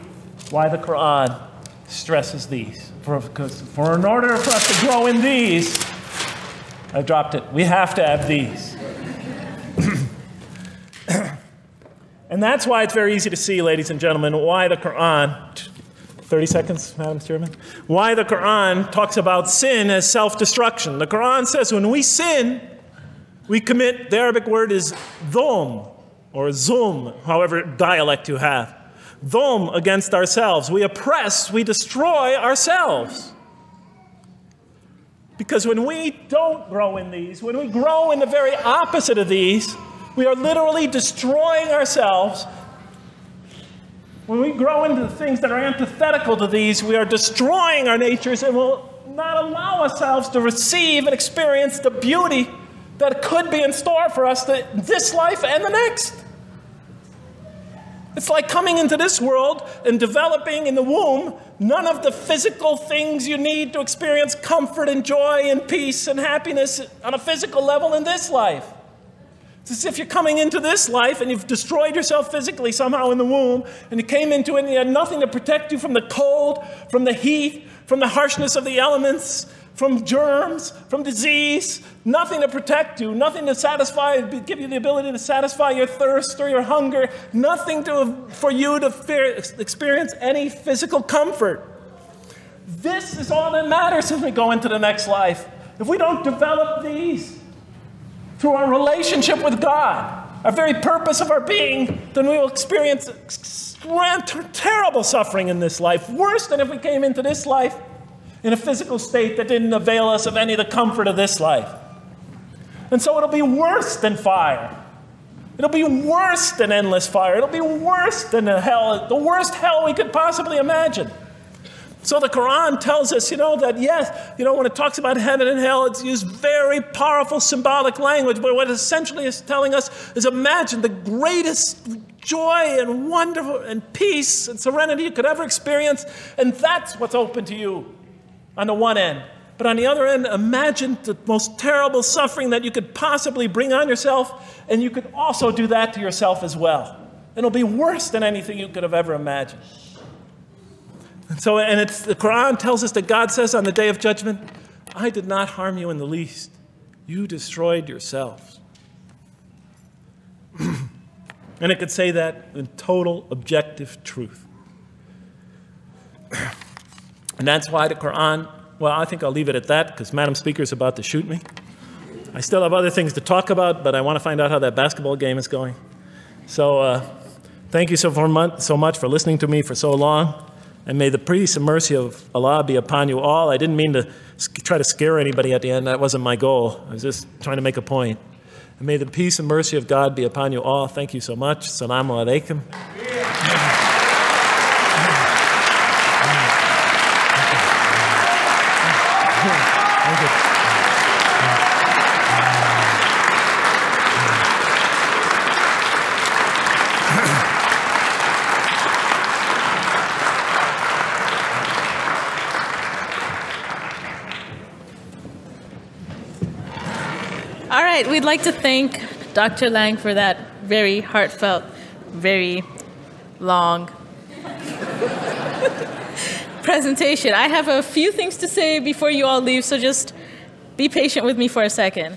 why the Quran stresses these. For in order for us to grow in these, I dropped it, we have to have these. And that's why it's very easy to see, ladies and gentlemen, why the Quran, 30 seconds, Madam Chairman, why the Quran talks about sin as self-destruction. The Quran says when we sin, we commit, the Arabic word is dhulm, or zum, however dialect you have. Dhulm against ourselves. We oppress, we destroy ourselves. Because when we don't grow in these, when we grow in the very opposite of these, we are literally destroying ourselves. When we grow into the things that are antithetical to these, we are destroying our natures and will not allow ourselves to receive and experience the beauty that could be in store for us this life and the next. It's like coming into this world and developing in the womb none of the physical things you need to experience comfort and joy and peace and happiness on a physical level in this life. It's as if you're coming into this life and you've destroyed yourself physically somehow in the womb, and you came into it and you had nothing to protect you from the cold, from the heat, from the harshness of the elements, from germs, from disease, nothing to protect you, nothing to satisfy, give you the ability to satisfy your thirst or your hunger, nothing for you to experience any physical comfort. This is all that matters as we go into the next life. If we don't develop these through our relationship with God, our very purpose of our being, then we will experience terrible suffering in this life, worse than if we came into this life in a physical state that didn't avail us of any of the comfort of this life. And so it'll be worse than fire. It'll be worse than endless fire. It'll be worse than the worst hell we could possibly imagine. So the Quran tells us, that yes, when it talks about heaven and hell, it's used very powerful symbolic language, but what it essentially is telling us is imagine the greatest joy and wonder and peace and serenity you could ever experience, and that's what's open to you on the one end. But on the other end, imagine the most terrible suffering that you could possibly bring on yourself, and you could also do that to yourself as well. And it'll be worse than anything you could have ever imagined. And the Quran tells us that God says on the day of judgment, I did not harm you in the least. You destroyed yourselves. And it could say that in total objective truth. And that's why the Quran, well, I think I'll leave it at that because Madam Speaker is about to shoot me. I still have other things to talk about, but I want to find out how that basketball game is going. So thank you so much for listening to me for so long. And may the peace and mercy of Allah be upon you all. I didn't mean to try to scare anybody at the end. That wasn't my goal. I was just trying to make a point. And may the peace and mercy of God be upon you all. Thank you so much. Assalamu alaikum. Thank you. All right, we'd like to thank Dr. Lang for that very heartfelt, very long presentation. I have a few things to say before you all leave, so just be patient with me for a second.